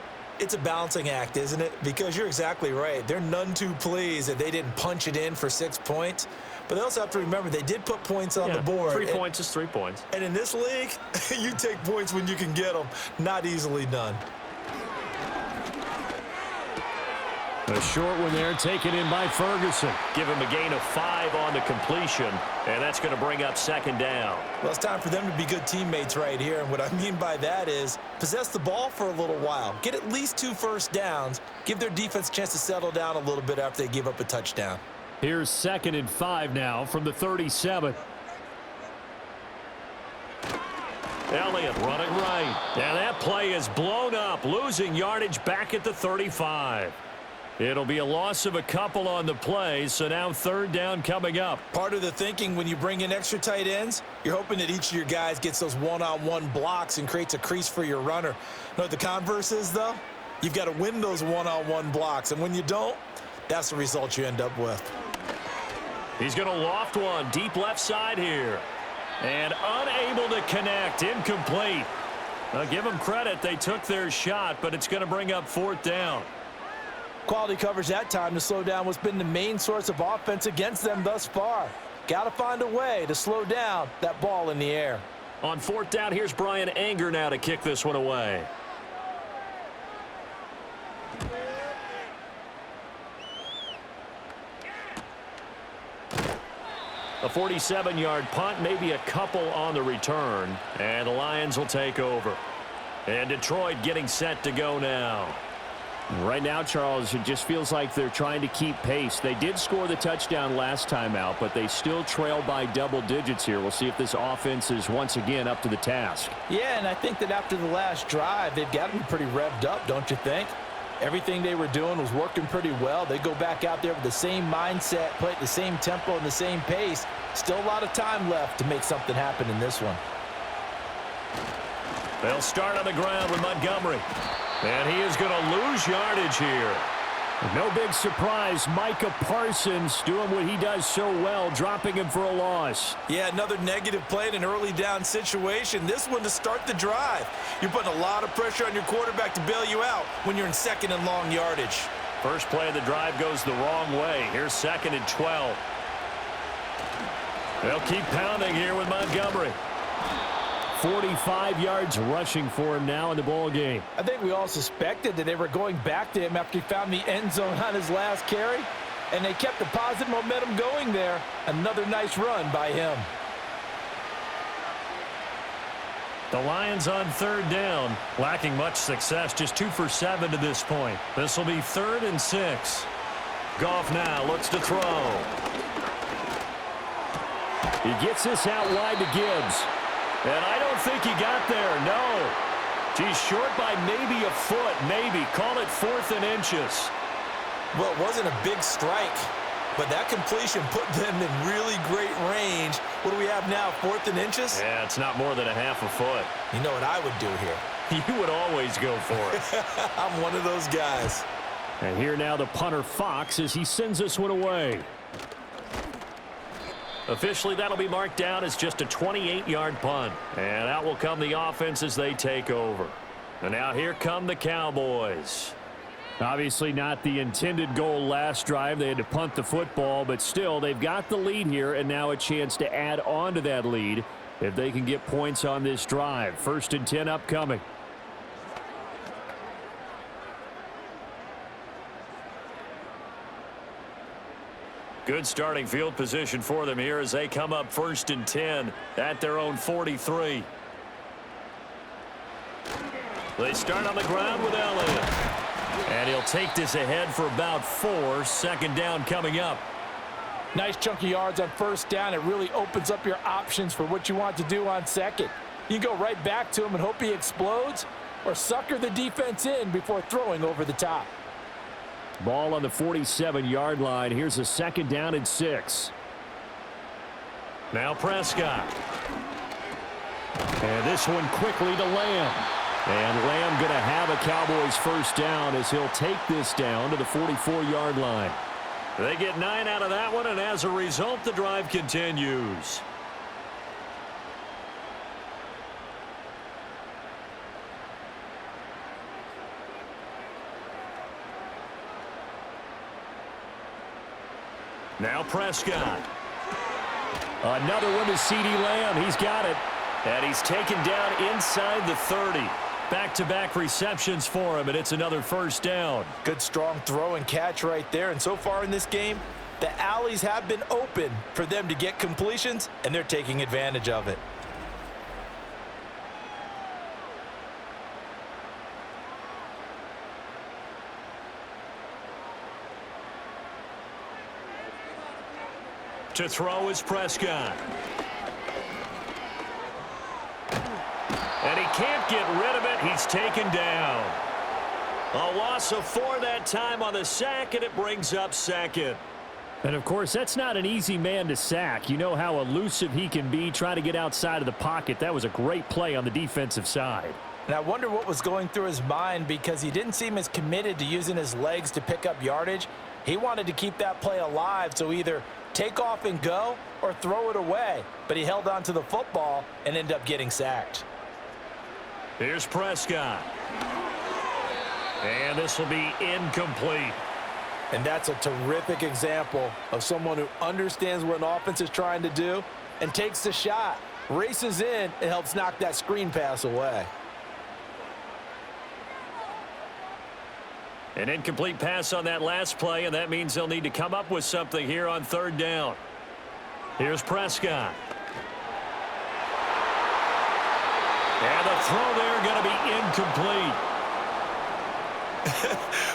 It's a balancing act, isn't it? Because you're exactly right. They're none too pleased that they didn't punch it in for 6 points. But they also have to remember they did put points on the board. 3 points is 3 points. And in this league, you take points when you can get them. Not easily done. A short one there, taken in by Ferguson. Give him a gain of 5 on the completion, and that's going to bring up 2nd down. Well, it's time for them to be good teammates right here, and what I mean by that is possess the ball for a little while. Get at least 2 first downs. Give their defense a chance to settle down a little bit after they give up a touchdown. Here's 2nd and 5 now from the 37. Elliott running right. And that play is blown up, losing yardage back at the 35. It'll be a loss of a couple on the play, so now 3rd down coming up. Part of the thinking when you bring in extra tight ends, you're hoping that each of your guys gets those one-on-one blocks and creates a crease for your runner. You know what the converse is, though? You've got to win those one-on-one blocks, and when you don't, that's the result you end up with. He's going to loft one deep left side here. And unable to connect, incomplete. I'll give them credit, they took their shot, but it's going to bring up 4th down. Quality coverage that time to slow down what's been the main source of offense against them thus far. Got to find a way to slow down that ball in the air. On 4th down, here's Brian Anger now to kick this one away. A 47-yard punt, maybe a couple on the return, and the Lions will take over. And Detroit getting set to go now. Right now, Charles, it just feels like they're trying to keep pace. They did score the touchdown last time out, but they still trail by double digits here. We'll see if this offense is once again up to the task. Yeah, and I think that after the last drive, they've got to be pretty revved up, don't you think? Everything they were doing was working pretty well. They go back out there with the same mindset, play at the same tempo and the same pace. Still a lot of time left to make something happen in this one. They'll start on the ground with Montgomery. And he is going to lose yardage here. No big surprise. Micah Parsons doing what he does so well, dropping him for a loss. Yeah, another negative play in an early down situation. This one to start the drive. You're putting a lot of pressure on your quarterback to bail you out when you're in 2nd and long yardage. First play of the drive goes the wrong way. Here's 2nd and 12. They'll keep pounding here with Montgomery. 45 yards rushing for him now in the ball game. I think we all suspected that they were going back to him after he found the end zone on his last carry, and they kept the positive momentum going there. Another nice run by him. The Lions on 3rd down, lacking much success, just 2 for 7 to this point. This will be 3rd and 6. Goff now looks to throw. He gets this out wide to Gibbs. And I don't think he got there, no. He's short by maybe a foot, maybe. Call it 4th and inches. Well, it wasn't a big strike, but that completion put them in really great range. What do we have now, 4th and inches? Yeah, it's not more than a half a foot. You know what I would do here? You would always go for it. I'm one of those guys. And here now the punter Fox as he sends this one away. Officially, that'll be marked down as just a 28-yard punt. And out will come the offense as they take over. And now here come the Cowboys. Obviously not the intended goal last drive. They had to punt the football, but still they've got the lead here and now a chance to add on to that lead if they can get points on this drive. 1st and 10 upcoming. Good starting field position for them here as they come up 1st and 10 at their own 43. They start on the ground with Elliott. And he'll take this ahead for about 4. 2nd down coming up. Nice chunky yards on 1st down. It really opens up your options for what you want to do on 2nd. You go right back to him and hope he explodes, or sucker the defense in before throwing over the top. Ball on the 47-yard line. Here's a 2nd down and 6. Now Prescott. And this one quickly to Lamb. And Lamb going to have a Cowboys 1st down as he'll take this down to the 44-yard line. They get 9 out of that one, and as a result, the drive continues. Now Prescott. Another one to CeeDee Lamb. He's got it. And he's taken down inside the 30. Back-to-back receptions for him, and it's another 1st down. Good strong throw and catch right there. And so far in this game, the alleys have been open for them to get completions, and they're taking advantage of it. To throw is Prescott. And he can't get rid of it. He's taken down. A loss of 4 that time on the sack, and it brings up 2nd. And, of course, that's not an easy man to sack. You know how elusive he can be, trying to get outside of the pocket. That was a great play on the defensive side. And I wonder what was going through his mind, because he didn't seem as committed to using his legs to pick up yardage. He wanted to keep that play alive, so either take off and go or throw it away. But he held on to the football and ended up getting sacked. Here's Prescott. And this will be incomplete. And that's a terrific example of someone who understands what an offense is trying to do and takes the shot, races in, and helps knock that screen pass away. An incomplete pass on that last play, and that means they'll need to come up with something here on 3rd down. Here's Prescott. And the throw there going to be incomplete.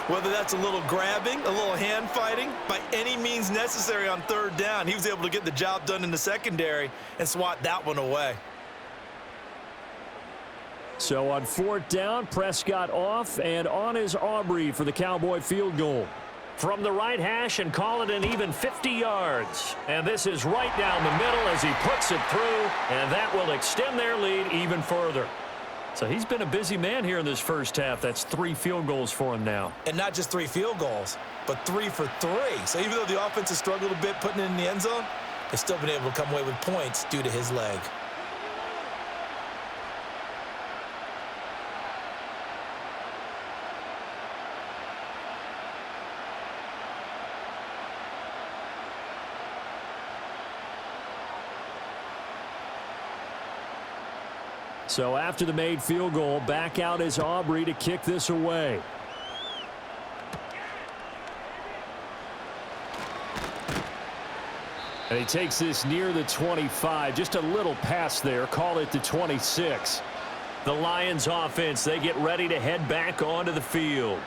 Whether that's a little grabbing, a little hand fighting, by any means necessary on 3rd down, he was able to get the job done in the secondary and swat that one away. So on 4th down, Prescott off, and on is Aubrey for the Cowboy field goal. From the right hash, and call it an even 50 yards. And this is right down the middle as he puts it through, and that will extend their lead even further. So he's been a busy man here in this 1st half. That's 3 field goals for him now. And not just 3 field goals, but 3 for 3. So even though the offense has struggled a bit putting it in the end zone, they've still been able to come away with points due to his leg. So after the made field goal, back out is Aubrey to kick this away. And he takes this near the 25. Just a little pass there. Call it the 26. The Lions offense, they get ready to head back onto the field.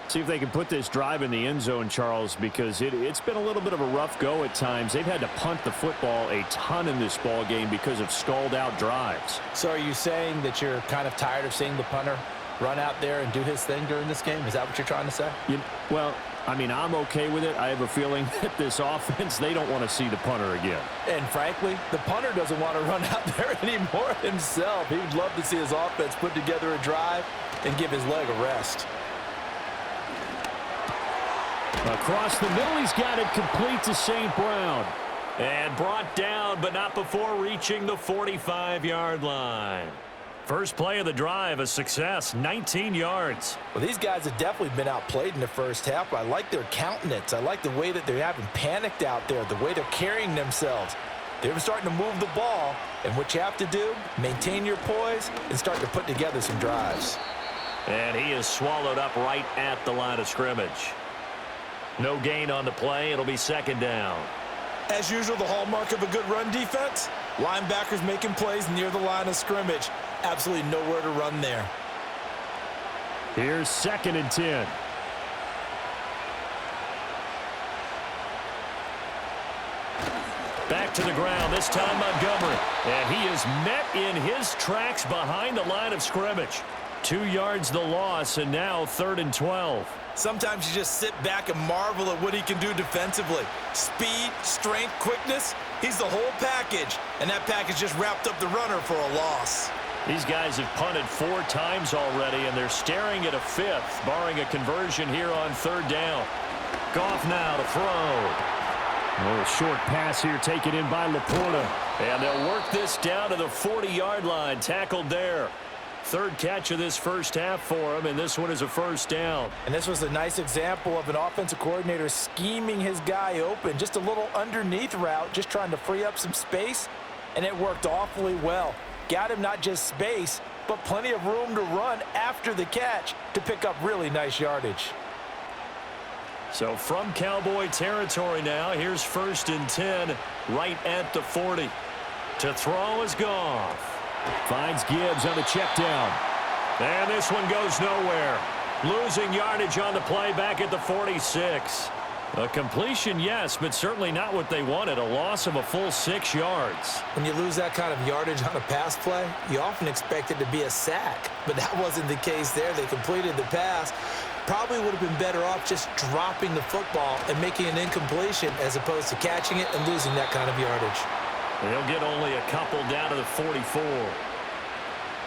See if they can put this drive in the end zone, Charles, because it's been a little bit of a rough go at times. They've had to punt the football a ton in this ball game because of stalled-out drives. So are you saying that you're kind of tired of seeing the punter run out there and do his thing during this game? Is that what you're trying to say? Well, I mean, I'm okay with it. I have a feeling that this offense, they don't want to see the punter again. And frankly, the punter doesn't want to run out there anymore himself. He would love to see his offense put together a drive and give his leg a rest. Across the middle, he's got it complete to St. Brown. And brought down, but not before reaching the 45-yard line. First play of the drive, a success, 19 yards. Well, these guys have definitely been outplayed in the 1st half, but I like their countenance. I like the way that they haven't panicked out there, the way they're carrying themselves. They're starting to move the ball, and what you have to do, maintain your poise and start to put together some drives. And he is swallowed up right at the line of scrimmage. No gain on the play. It'll be 2nd down. As usual, the hallmark of a good run defense, linebackers making plays near the line of scrimmage. Absolutely nowhere to run there. Here's 2nd and 10. Back to the ground, this time Montgomery. And he is met in his tracks behind the line of scrimmage. 2 yards the loss, and now 3rd and 12. Sometimes you just sit back and marvel at what he can do defensively. Speed, strength, quickness, he's the whole package. And that package just wrapped up the runner for a loss. These guys have punted 4 times already, and they're staring at a 5th, barring a conversion here on 3rd down. Goff now to throw. A short pass here taken in by Laporta. And they'll work this down to the 40-yard line, tackled there. 3rd catch of this first half for him, and this one is a 1st down. And this was a nice example of an offensive coordinator scheming his guy open. Just a little underneath route, just trying to free up some space, and it worked awfully well. Got him not just space, but plenty of room to run after the catch to pick up really nice yardage. So from Cowboy territory now, here's 1st and 10, right at the 40. To throw is Goff. Finds Gibbs on the check down. And this one goes nowhere. Losing yardage on the play back at the 46. A completion, yes, but certainly not what they wanted. A loss of a full 6 yards. When you lose that kind of yardage on a pass play, you often expect it to be a sack. But that wasn't the case there. They completed the pass. Probably would have been better off just dropping the football and making an incompletion as opposed to catching it and losing that kind of yardage. They'll get only a couple down to the 44.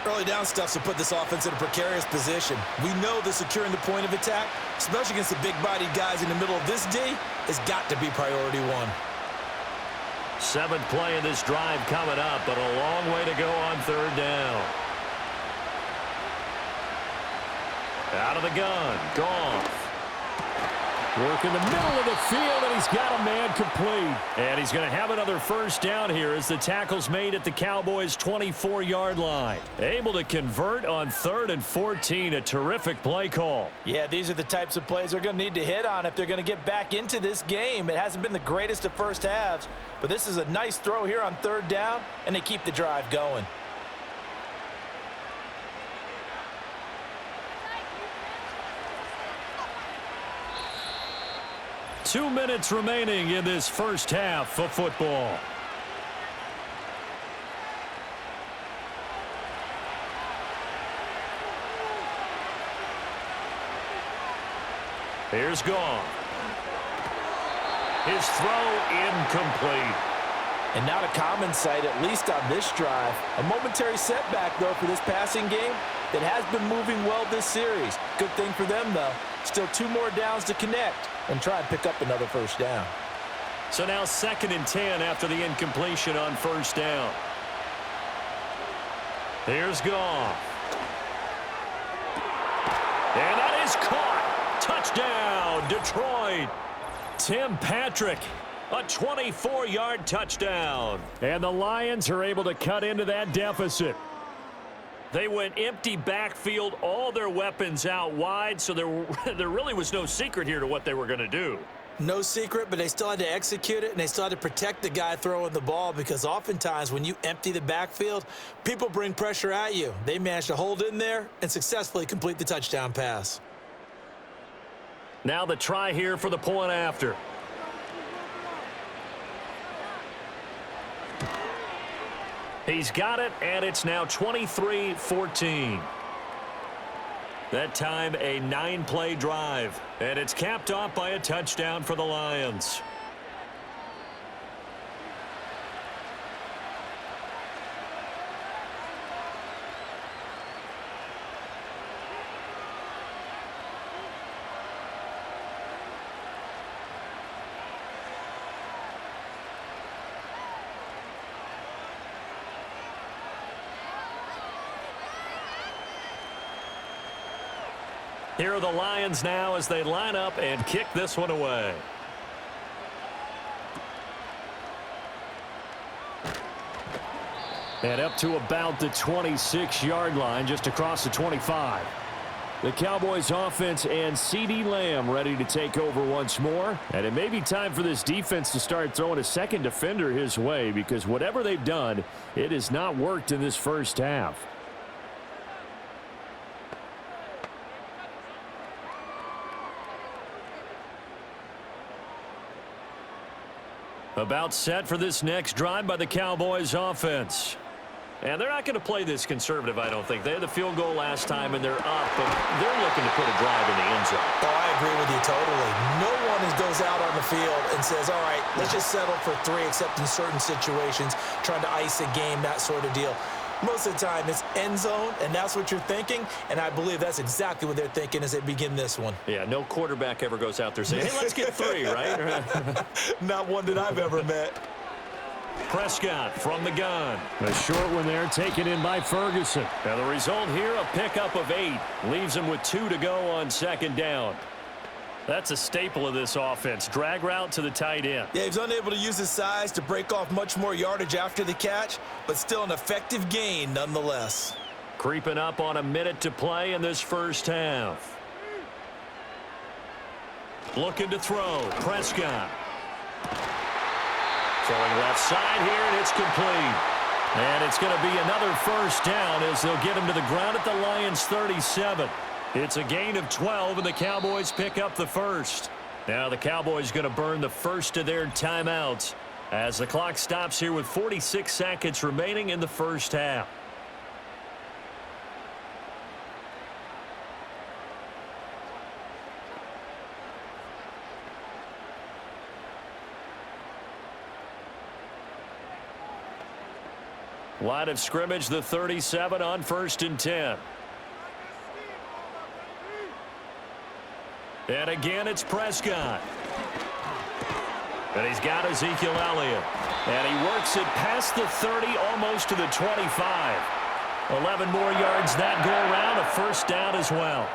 Early down stuff to put this offense in a precarious position. We know that securing the point of attack, especially against the big-bodied guys in the middle of this D, has got to be priority 1. 7th play of this drive coming up, but a long way to go on 3rd down. Out of the gun, Goff. Work in the middle of the field, and he's got a man complete. And he's going to have another 1st down here as the tackle's made at the Cowboys' 24-yard line. Able to convert on 3rd and 14, a terrific play call. Yeah, these are the types of plays they're going to need to hit on if they're going to get back into this game. It hasn't been the greatest of first halves, but this is a nice throw here on 3rd down, and they keep the drive going. Two minutes remaining in this first half of football. Here's Goff. His throw incomplete. And not a common sight, at least on this drive. A momentary setback, though, for this passing game that has been moving well this series. Good thing for them, though. Still 2 more downs to connect and try and pick up another 1st down. So now 2nd and 10 after the incompletion on 1st down. Here's Goff. And that is caught. Touchdown, Detroit. Tim Patrick, a 24-yard touchdown. And the Lions are able to cut into that deficit. They went empty backfield, all their weapons out wide, so there really was no secret here to what they were going to do. No secret, but they still had to execute it, and they still had to protect the guy throwing the ball because oftentimes when you empty the backfield, people bring pressure at you. They managed to hold in there and successfully complete the touchdown pass. Now the try here for the point after. He's got it, and it's now 23-14. That time a 9-play drive, and it's capped off by a touchdown for the Lions. Here are the Lions now as they line up and kick this one away. And up to about the 26-yard line, just across the 25. The Cowboys offense and CeeDee Lamb ready to take over once more. And it may be time for this defense to start throwing a second defender his way, because whatever they've done, it has not worked in this first half. About set for this next drive by the Cowboys offense. And they're not going to play this conservative, I don't think. They had the field goal last time, and they're up, but they're looking to put a drive in the end zone. Oh, I agree with you totally. No one goes out on the field and says, all right, let's just settle for 3, except in certain situations, trying to ice a game, that sort of deal. Most of the time, it's end zone, and that's what you're thinking, and I believe that's exactly what they're thinking as they begin this one. Yeah, no quarterback ever goes out there saying, hey, let's get 3, right? Not one that I've ever met. Prescott from the gun. A short one there, taken in by Ferguson. Now the result here, a pickup of 8. Leaves him with 2 to go on second down. That's a staple of this offense. Drag route to the tight end. Yeah, he's unable to use his size to break off much more yardage after the catch, but still an effective gain nonetheless. Creeping up on a minute to play in this first half. Looking to throw. Prescott. Throwing left side here, and it's complete. And it's going to be another first down as they'll get him to the ground at the Lions' 37. It's a gain of 12, and the Cowboys pick up the first. Now the Cowboys going to burn the first of their timeouts as the clock stops here with 46 seconds remaining in the first half. Line of scrimmage, the 37 on 1st and 10. And again, it's Prescott. And he's got Ezekiel Elliott. And he works it past the 30, almost to the 25. 11 more yards that go around, a first down as well.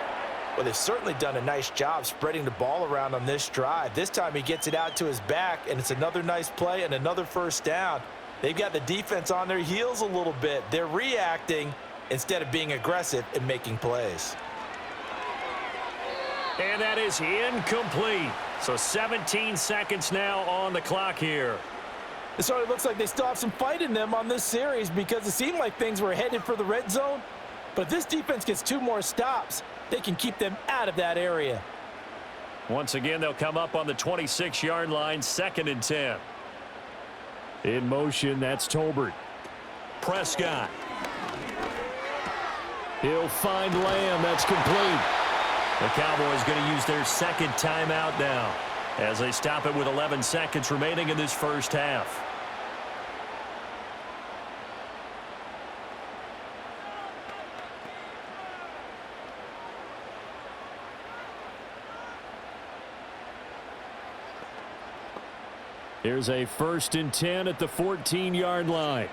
Well, they've certainly done a nice job spreading the ball around on this drive. This time he gets it out to his back, and it's another nice play and another first down. They've got the defense on their heels a little bit. They're reacting instead of being aggressive and making plays. And that is incomplete. So 17 seconds now on the clock here. It sort of looks like they still have some fight in them on this series because it seemed like things were headed for the red zone. But if this defense gets 2 more stops, they can keep them out of that area. Once again, they'll come up on the 26-yard line, 2nd and 10. In motion, that's Tolbert. Prescott. He'll find Lamb. That's complete. The Cowboys going to use their second timeout now as they stop it with 11 seconds remaining in this first half. Here's a 1st and 10 at the 14-yard line.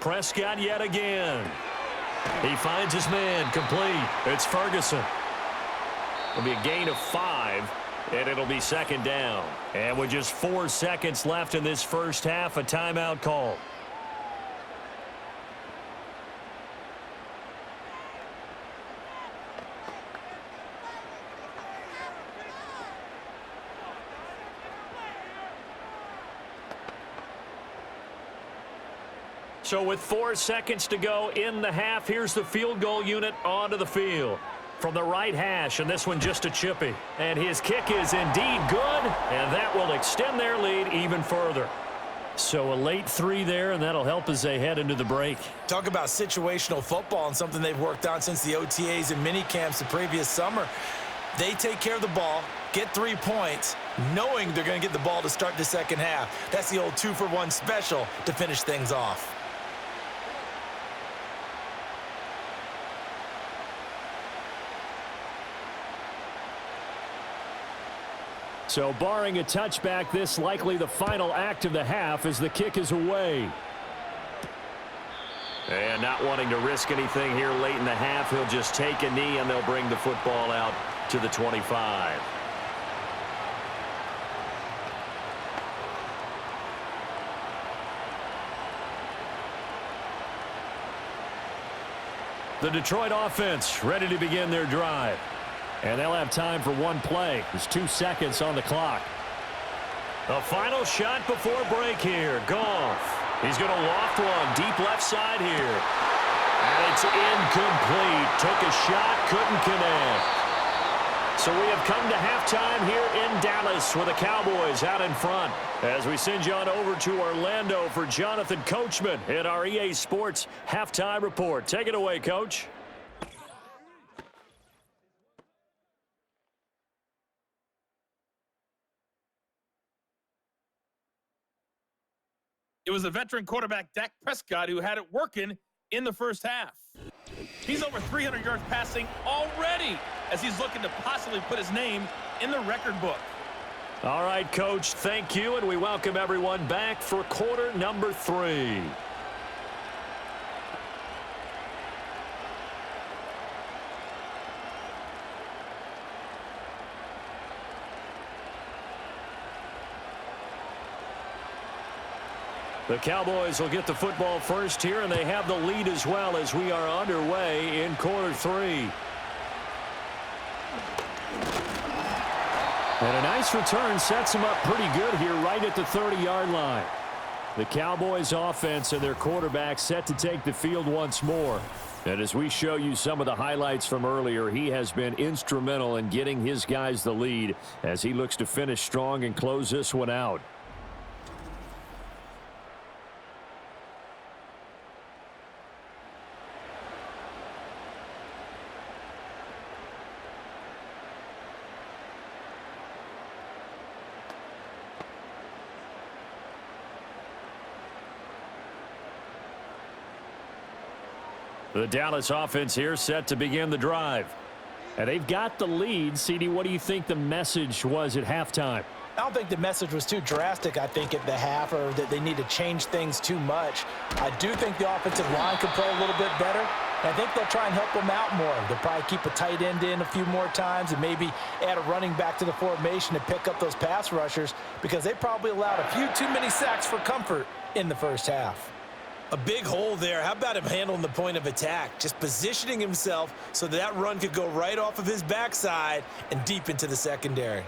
Prescott yet again. He finds his man, complete. It's Ferguson. It'll be a gain of 5, and it'll be 2nd down. And with just 4 seconds left in this first half, a timeout call. So with 4 seconds to go in the half, here's the field goal unit onto the field. From the right hash, and this one just a chippy. And his kick is indeed good, and that will extend their lead even further. So a late 3 there, and that'll help as they head into the break. Talk about situational football and something they've worked on since the OTAs and mini camps the previous summer. They take care of the ball, get 3 points, knowing they're going to get the ball to start the second half. That's the old 2-for-1 special to finish things off. So barring a touchback, this likely the final act of the half as the kick is away. And not wanting to risk anything here late in the half, he'll just take a knee and they'll bring the football out to the 25. The Detroit offense ready to begin their drive. And they'll have time for 1 play. There's 2 seconds on the clock. The final shot before break here. Goff. He's going to loft one deep left side here. And it's incomplete. Took a shot, couldn't connect. So we have come to halftime here in Dallas with the Cowboys out in front. As we send you on over to Orlando for Jonathan Coachman in our EA Sports Halftime Report. Take it away, Coach. It was a veteran quarterback, Dak Prescott, who had it working in the first half. He's over 300 yards passing already as he's looking to possibly put his name in the record book. All right, Coach, thank you, and we welcome everyone back for quarter number 3. The Cowboys will get the football first here, and they have the lead as well as we are underway in quarter 3. And a nice return sets them up pretty good here right at the 30-yard line. The Cowboys offense and their quarterback set to take the field once more. And as we show you some of the highlights from earlier, he has been instrumental in getting his guys the lead as he looks to finish strong and close this one out. The Dallas offense here set to begin the drive. And they've got the lead. CD, what do you think the message was at halftime? I don't think the message was too drastic, I think, at the half, or that they need to change things too much. I do think the offensive line could play a little bit better. And I think they'll try and help them out more. They'll probably keep a tight end in a few more times and maybe add a running back to the formation to pick up those pass rushers because they probably allowed a few too many sacks for comfort in the first half. A big hole there. How about him handling the point of attack? Just positioning himself so that run could go right off of his backside and deep into the secondary.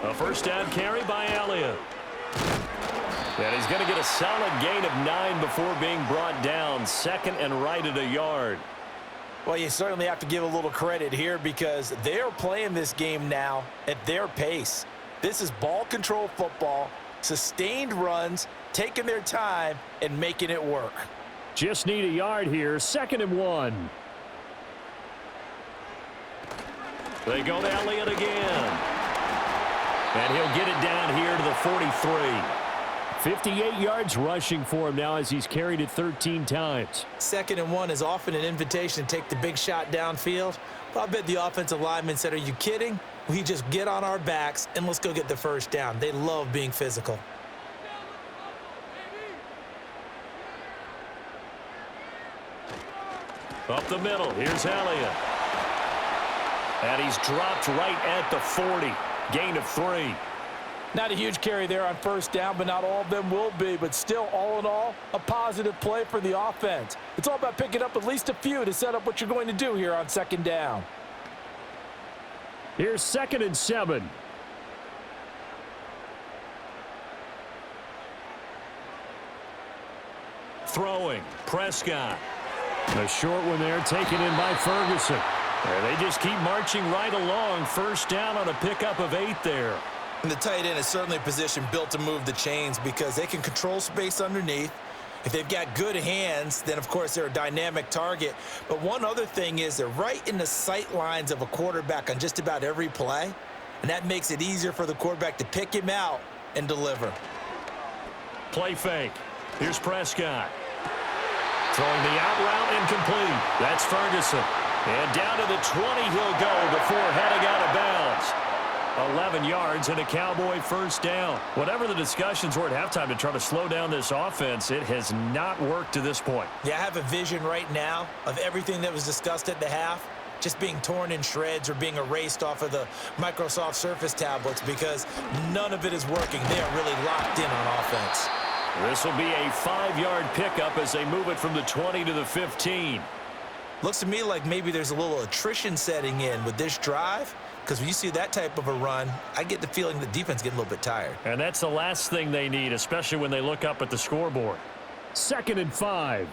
A first down carry by Elliott. And he's going to get a solid gain of 9 before being brought down. Second and right at a yard. Well, you certainly have to give a little credit here because they're playing this game now at their pace. This is ball control football, sustained runs, taking their time and making it work. Just need a yard here. 2nd and 1. They go to Elliott again. And he'll get it down here to the 43. 58 yards rushing for him now as he's carried it 13 times. 2nd and 1 is often an invitation to take the big shot downfield. But I bet the offensive lineman said, are you kidding? We just get on our backs and let's go get the first down. They love being physical. Up the middle, here's Elliott. And he's dropped right at the 40. Gain of 3. Not a huge carry there on first down, but not all of them will be. But still, all in all, a positive play for the offense. It's all about picking up at least a few to set up what you're going to do here on 2nd down. Here's 2nd and 7. Throwing, Prescott. A short one there taken in by Ferguson. And they just keep marching right along. First down on a pickup of 8 there. And the tight end is certainly a position built to move the chains because they can control space underneath. If they've got good hands, then, of course, they're a dynamic target. But one other thing is they're right in the sight lines of a quarterback on just about every play. And that makes it easier for the quarterback to pick him out and deliver. Play fake. Here's Prescott. Throwing the out route incomplete. That's Ferguson. And down to the 20 he'll go before heading out of bounds. 11 yards and a Cowboy first down. Whatever the discussions were at halftime to try to slow down this offense, it has not worked to this point. Yeah, I have a vision right now of everything that was discussed at the half just being torn in shreds or being erased off of the Microsoft Surface tablets because none of it is working. They are really locked in on offense. This will be a 5-yard pickup as they move it from the 20 to the 15. Looks to me like maybe there's a little attrition setting in with this drive. Because when you see that type of a run, I get the feeling the defense getting a little bit tired. And that's the last thing they need, especially when they look up at the scoreboard. 2nd and 5.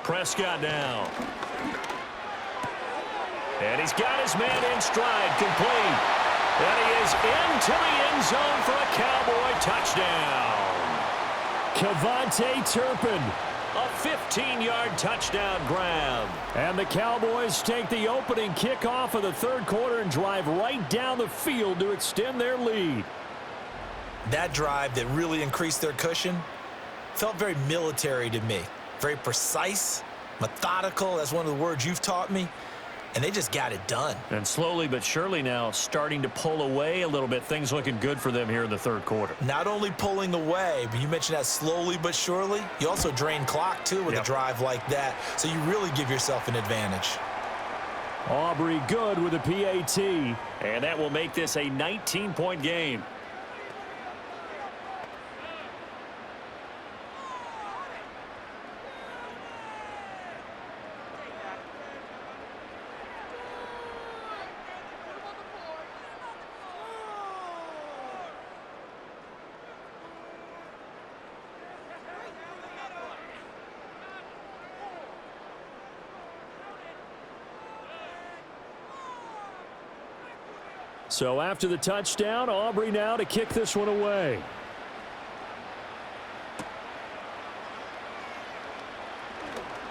Prescott now. And he's got his man in stride, complete. And he is into the end zone for a Cowboy touchdown. Kevontae Turpin. A 15-yard touchdown grab. And the Cowboys take the opening kickoff of the third quarter and drive right down the field to extend their lead. That drive that really increased their cushion felt very military to me. Very precise, methodical. That's one of the words you've taught me. And they just got it done. And slowly but surely now starting to pull away a little bit. Things looking good for them here in the third quarter. Not only pulling away, but you mentioned that slowly but surely. You also drain clock, too, with a drive like that. So you really give yourself an advantage. Aubrey good with a PAT. And that will make this a 19-point game. So after the touchdown, Aubrey now to kick this one away.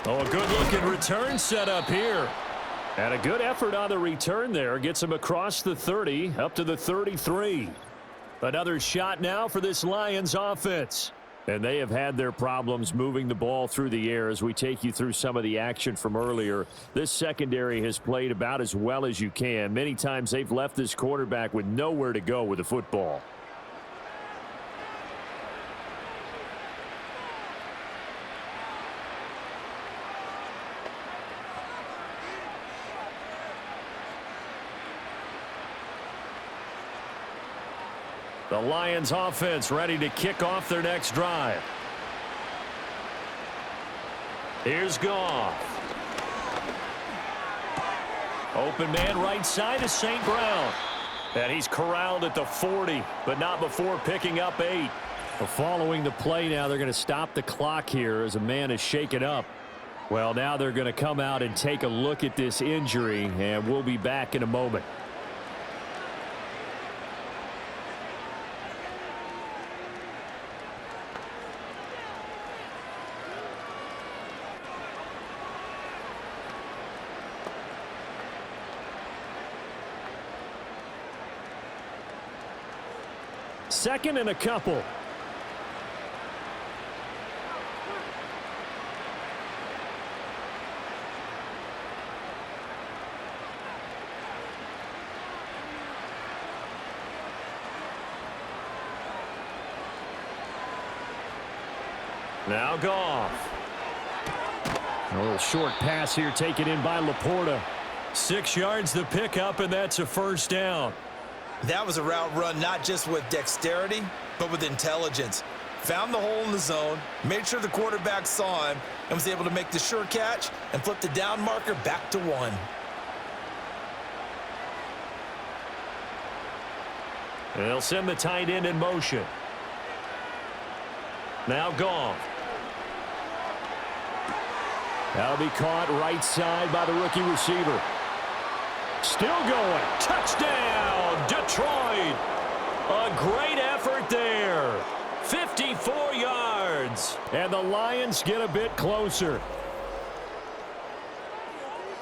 Oh, a good-looking return set up here. And a good effort on the return there. Gets him across the 30, up to the 33. Another shot now for this Lions offense. And they have had their problems moving the ball through the air as we take you through some of the action from earlier. This secondary has played about as well as you can. Many times they've left this quarterback with nowhere to go with the football. The Lions offense ready to kick off their next drive. Here's Goff. Open man right side is St. Brown. And he's corralled at the 40, but not before picking up 8. Following the play now, they're going to stop the clock here as a man is shaken up. Well, now they're going to come out and take a look at this injury, and we'll be back in a moment. Second and a couple. Now Goff. A little short pass here taken in by Laporta. 6 yards the pickup, and that's a first down. That was a route run not just with dexterity, but with intelligence. Found the hole in the zone, made sure the quarterback saw him, and was able to make the sure catch and flip the down marker back to 1. They'll send the tight end in motion. Now Goff. That'll be caught right side by the rookie receiver. Still going. Touchdown, Detroit. A great effort there. 54 yards. And the Lions get a bit closer.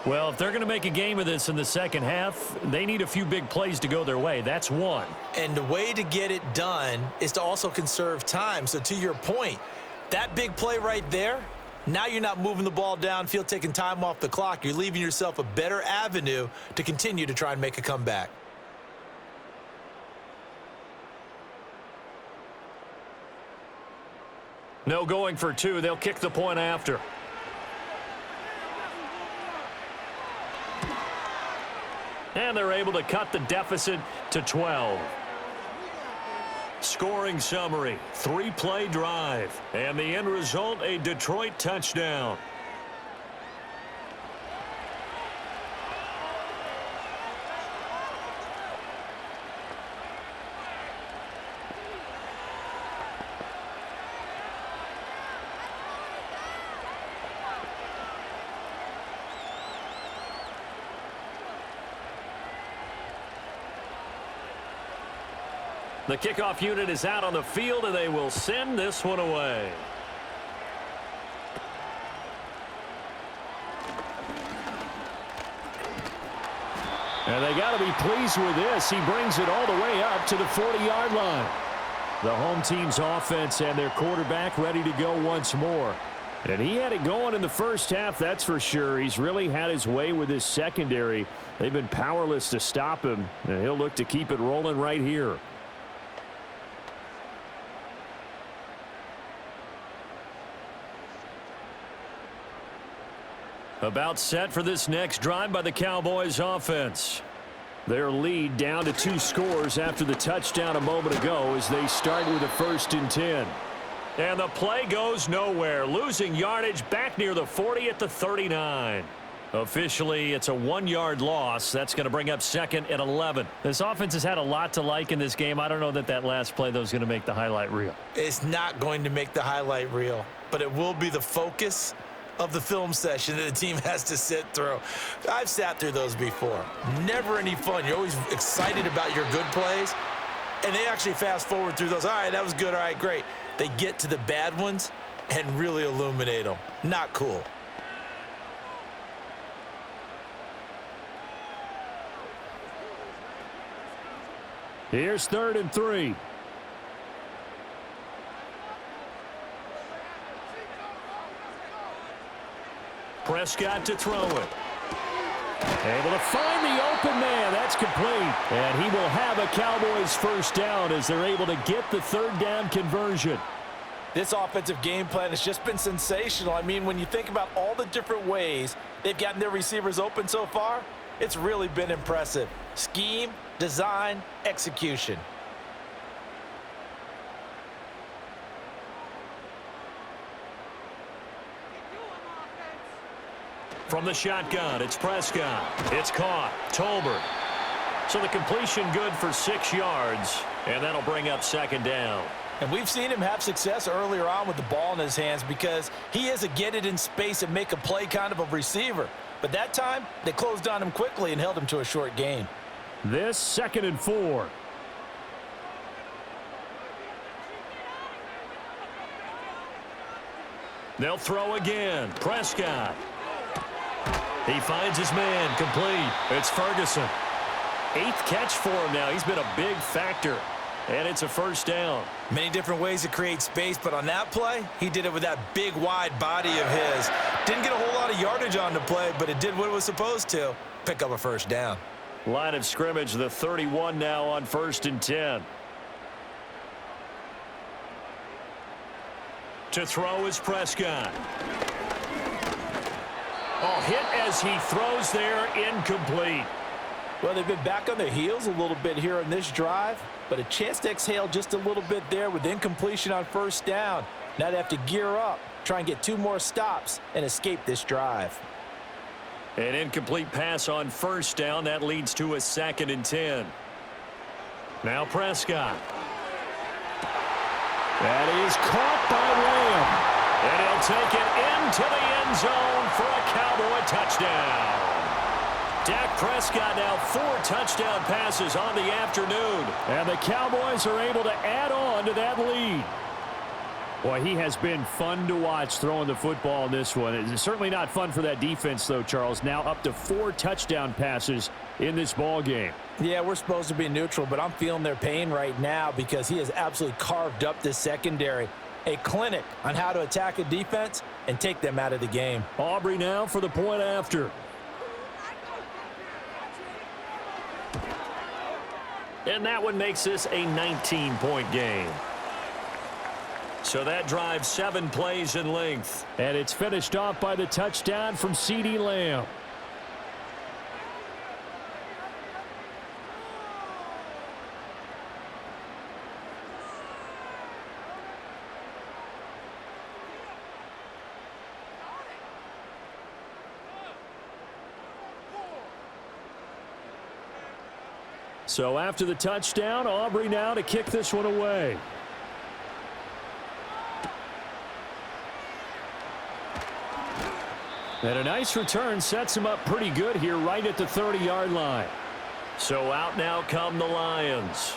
Well, if they're going to make a game of this in the second half, they need a few big plays to go their way. That's one. And the way to get it done is to also conserve time. So to your point, that big play right there, now you're not moving the ball downfield, taking time off the clock. You're leaving yourself a better avenue to continue to try and make a comeback. No going for 2. They'll kick the point after. And they're able to cut the deficit to 12. Scoring summary, 3-play drive. And the end result, a Detroit touchdown. The kickoff unit is out on the field, and they will send this one away. And they got to be pleased with this. He brings it all the way up to the 40-yard line. The home team's offense and their quarterback ready to go once more. And he had it going in the first half, that's for sure. He's really had his way with his secondary. They've been powerless to stop him, and he'll look to keep it rolling right here. About set for this next drive by the Cowboys offense. Their lead down to 2 scores after the touchdown a moment ago as they start with a 1st and 10. And the play goes nowhere, losing yardage back near the 40 at the 39. Officially, it's a 1-yard loss. That's going to bring up 2nd and 11. This offense has had a lot to like in this game. I don't know that that last play, though, is going to make the highlight reel. It's not going to make the highlight reel, but it will be the focus of the film session that the team has to sit through. I've sat through those before. Never any fun. You're always excited about your good plays, and they actually fast forward through those. All right, that was good. All right, great. They get to the bad ones and really illuminate them. Not cool. Here's 3rd and 3. Prescott to throw it. Able to find the open man. That's complete. And he will have a Cowboys 1st down as they're able to get the 3rd down conversion. This offensive game plan has just been sensational. I mean, when you think about all the different ways they've gotten their receivers open so far, it's really been impressive. Scheme, design, execution. From the shotgun, it's Prescott. It's caught. Tolbert. So the completion good for 6 yards, and that'll bring up 2nd down. And we've seen him have success earlier on with the ball in his hands because he is a get it in space and make a play kind of a receiver. But that time, they closed on him quickly and held him to a short gain. This 2nd and 4. They'll throw again. Prescott. He finds his man, complete. It's Ferguson. 8th catch for him now. He's been a big factor. And it's a 1st down. Many different ways to create space, but on that play, he did it with that big, wide body of his. Didn't get a whole lot of yardage on the play, but it did what it was supposed to. Pick up a 1st down. Line of scrimmage, the 31 now on 1st and 10. To throw is Prescott. Oh, hit as he throws there, incomplete. Well, they've been back on their heels a little bit here in this drive, but a chance to exhale just a little bit there with incompletion on 1st down. Now they have to gear up, try and get 2 more stops and escape this drive. An incomplete pass on 1st down. That leads to a 2nd and 10. Now Prescott. That is caught by Lamb. And he'll take it into the end zone for a Cowboy touchdown. Dak Prescott now 4 touchdown passes on the afternoon. And the Cowboys are able to add on to that lead. Boy, he has been fun to watch throwing the football in this one. It's certainly not fun for that defense, though, Charles. Now up to 4 touchdown passes in this ball game. Yeah, we're supposed to be neutral, but I'm feeling their pain right now because he has absolutely carved up this secondary. A clinic on how to attack a defense and take them out of the game. Aubrey now for the point after. And that one makes this a 19-point game. So that drives 7 plays in length. And it's finished off by the touchdown from CeeDee Lamb. So after the touchdown, Aubrey now to kick this one away. And a nice return sets him up pretty good here right at the 30-yard line. So out now come the Lions.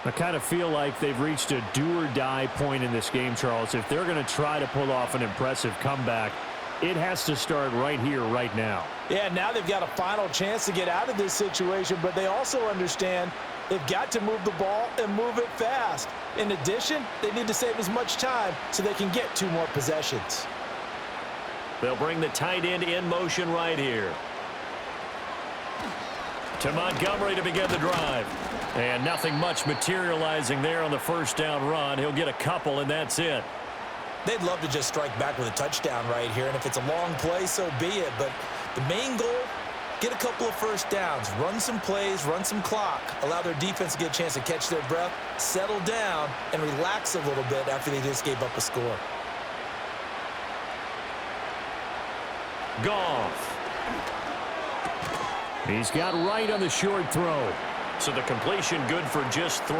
I kind of feel like they've reached a do-or-die point in this game, Charles. If they're going to try to pull off an impressive comeback, it has to start right here, right now. Yeah, now they've got a final chance to get out of this situation, but they also understand they've got to move the ball and move it fast. In addition, they need to save as much time so they can get 2 more possessions. They'll bring the tight end in motion right here. To Montgomery to begin the drive. And nothing much materializing there on the first down run. He'll get a couple, and that's it. They'd love to just strike back with a touchdown right here, and if it's a long play, so be it. But the main goal, get a couple of first downs, run some plays, run some clock, allow their defense to get a chance to catch their breath, settle down, and relax a little bit after they just gave up a score. Goff. He's got right on the short throw. So the completion good for just 3.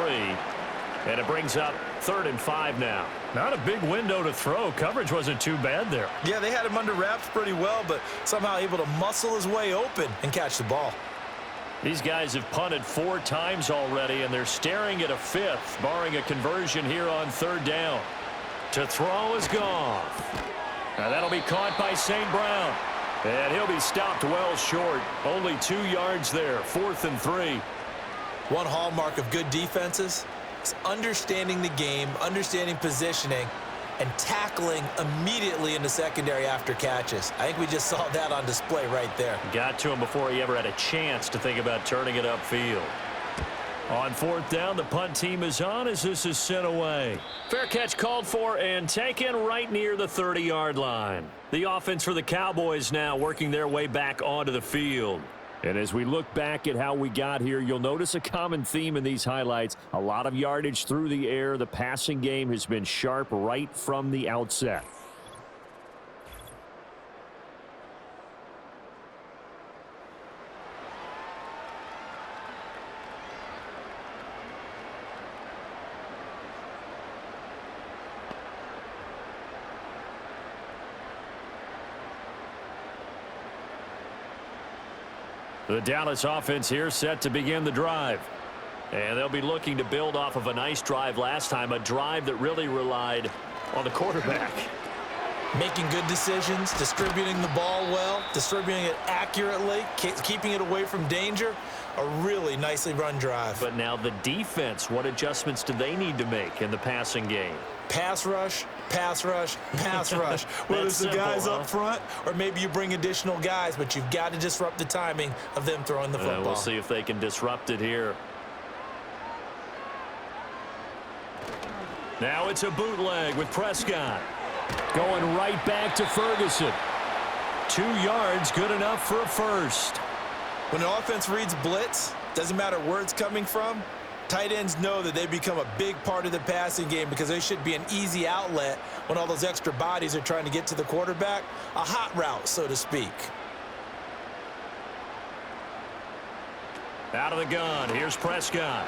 And it brings up 3rd and 5 now. Not a big window to throw. Coverage wasn't too bad there. Yeah, they had him under wraps pretty well, but somehow able to muscle his way open and catch the ball. These guys have punted 4 times already, and they're staring at a 5th, barring a conversion here on 3rd down. To throw is Goff. Now that'll be caught by St. Brown. And he'll be stopped well short. Only 2 yards there. 4th and 3. One hallmark of good defenses is understanding the game, understanding positioning, and tackling immediately in the secondary after catches. I think we just saw that on display right there. Got to him before he ever had a chance to think about turning it upfield. On 4th down, the punt team is on as this is sent away. Fair catch called for and taken right near the 30-yard line. The offense for the Cowboys now working their way back onto the field. And as we look back at how we got here, you'll notice a common theme in these highlights. A lot of yardage through the air. The passing game has been sharp right from the outset. The Dallas offense here set to begin the drive. And they'll be looking to build off of a nice drive last time, a drive that really relied on the quarterback. Making good decisions, distributing the ball well, distributing it accurately, keeping it away from danger. A really nicely run drive. But now the defense, what adjustments do they need to make in the passing game? Pass rush, pass rush, pass rush. Whether it's the guys up front or maybe you bring additional guys, but you've got to disrupt the timing of them throwing the football. We'll see if they can disrupt it here. Now it's a bootleg with Prescott. Going right back to Ferguson. 2 yards, good enough for a first. When an offense reads blitz, doesn't matter where it's coming from, tight ends know that they become a big part of the passing game because they should be an easy outlet when all those extra bodies are trying to get to the quarterback. A hot route, so to speak. Out of the gun, here's Prescott.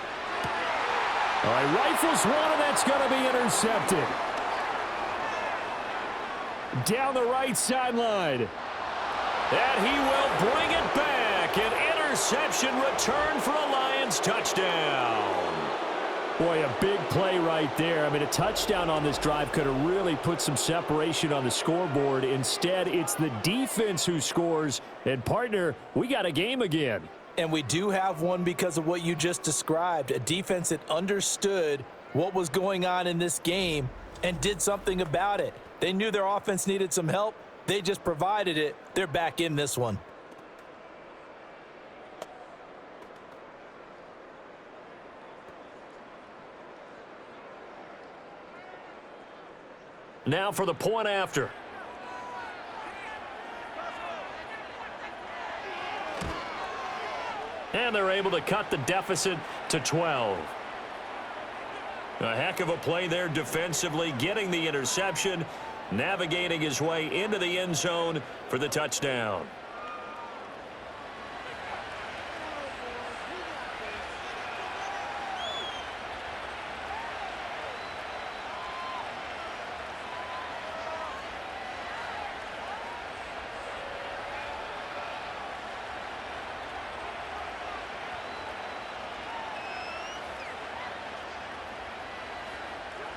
All right, rifles one, and that's going to be intercepted. Down the right sideline. And he will bring it back. An interception return for a Lions touchdown. Boy, a big play right there. I mean, a touchdown on this drive could have really put some separation on the scoreboard. Instead, it's the defense who scores. And, partner, we got a game again. And we do have one because of what you just described. A defense that understood what was going on in this game and did something about it. They knew their offense needed some help. They just provided it. They're back in this one. Now for the point after. And they're able to cut the deficit to 12. A heck of a play there defensively, getting the interception, navigating his way into the end zone for the touchdown.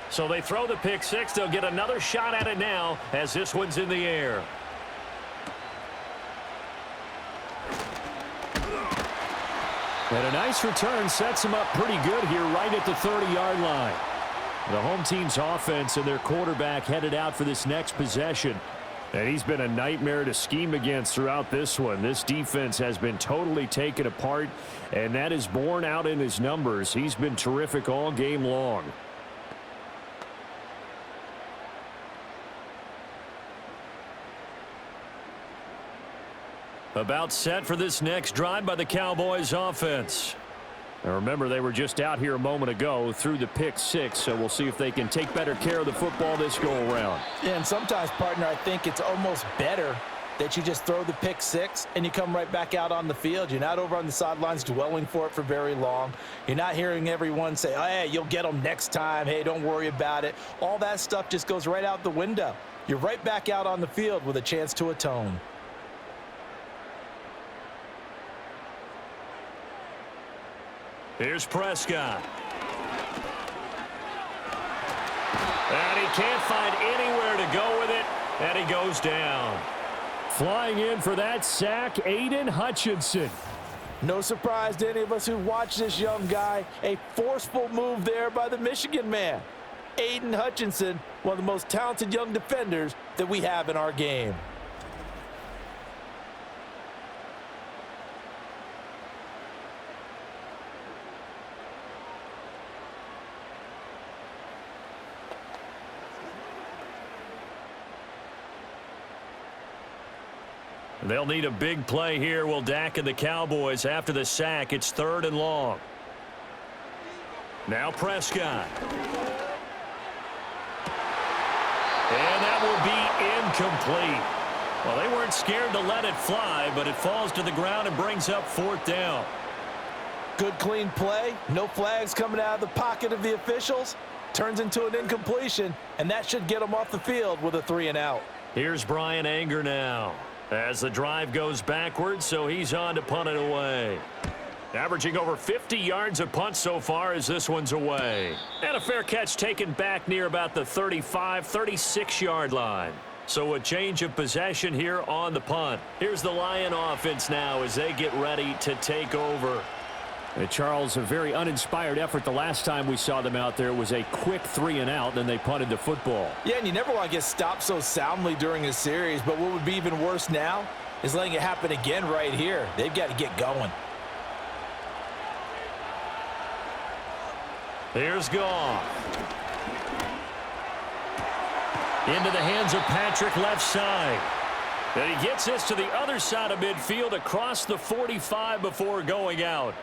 So they throw the pick six. They'll get another shot at it now as this one's in the air. And a nice return sets them up pretty good here right at the 30-yard line. The home team's offense and their quarterback headed out for this next possession. And he's been a nightmare to scheme against throughout this one. This defense has been totally taken apart, and that is borne out in his numbers. He's been terrific all game long. About set for this next drive by the Cowboys offense. Now remember, they were just out here a moment ago through the pick six, so we'll see if they can take better care of the football this go-around. Yeah, and sometimes, partner, I think it's almost better that you just throw the pick six and you come right back out on the field. You're not over on the sidelines dwelling for it for very long. You're not hearing everyone say, oh, hey, you'll get them next time. Hey, don't worry about it. All that stuff just goes right out the window. You're right back out on the field with a chance to atone. Here's Prescott. And he can't find anywhere to go with it, and he goes down. Flying in for that sack, Aiden Hutchinson. No surprise to any of us who watch this young guy. A forceful move there by the Michigan man. Aiden Hutchinson, one of the most talented young defenders that we have in our game. They'll need a big play here, will Dak and the Cowboys. After the sack, it's 3rd and long. Now Prescott. And that will be incomplete. Well, they weren't scared to let it fly, but it falls to the ground and brings up 4th down. Good, clean play. No flags coming out of the pocket of the officials. Turns into an incompletion, and that should get them off the field with a 3-and-out. Here's Brian Anger now as the drive goes backwards, so he's on to punt it away. Averaging over 50 yards a punt so far as this one's away. And a fair catch taken back near about the 35, 36-yard line. So a change of possession here on the punt. Here's the Lion offense now as they get ready to take over. Charles, a very uninspired effort the last time we saw them out there. It was a quick 3-and-out, then they punted the football. Yeah, and you never want to get stopped so soundly during a series, but what would be even worse now is letting it happen again right here. They've got to get going. Here's Goff. Into the hands of Patrick left side. And he gets this to the other side of midfield across the 45 before going out.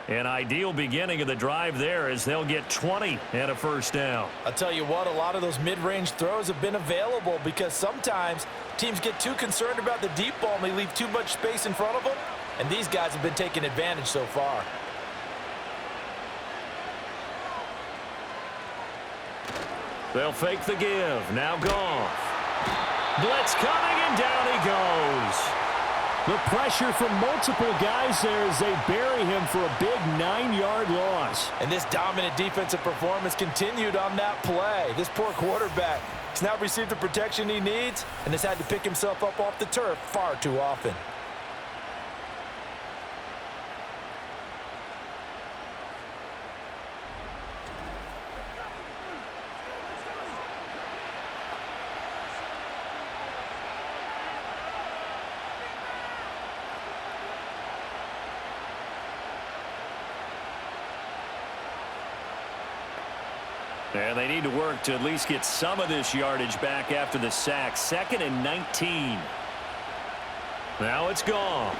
An ideal beginning of the drive there as they'll get 20 and a 1st down. I'll tell you what, a lot of those mid-range throws have been available because sometimes teams get too concerned about the deep ball and they leave too much space in front of them, and these guys have been taking advantage so far. They'll fake the give. Now Goff. Blitz coming, and down he goes. The pressure from multiple guys there as they bury him for a big 9-yard loss. And this dominant defensive performance continued on that play. This poor quarterback has now received the protection he needs and has had to pick himself up off the turf far too often. And they need to work to at least get some of this yardage back after the sack. 2nd and 19. Now it's Goff.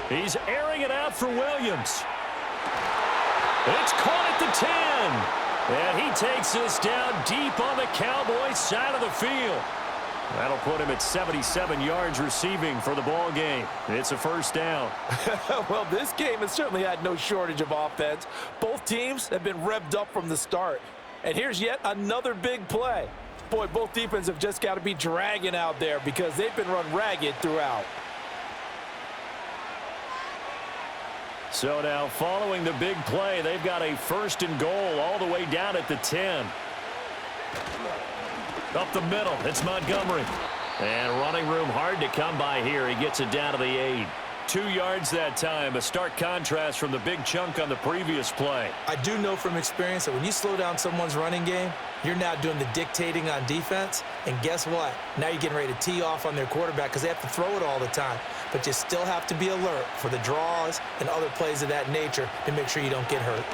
He's airing it out for Williams. It's caught at the 10. And he takes this down deep on the Cowboys side of the field. That'll put him at 77 yards receiving for the ball game. It's a 1st down. Well, this game has certainly had no shortage of offense. Both teams have been revved up from the start. And here's yet another big play. Boy, both defenses have just got to be dragging out there because they've been run ragged throughout. So now following the big play, they've got a 1st and goal all the way down at the 10. Up the middle, it's Montgomery. And running room hard to come by here. He gets it down to the 8. 2 yards that time. A stark contrast from the big chunk on the previous play. I do know from experience that when you slow down someone's running game, you're now doing the dictating on defense. And guess what? Now you're getting ready to tee off on their quarterback because they have to throw it all the time. But you still have to be alert for the draws and other plays of that nature to make sure you don't get hurt.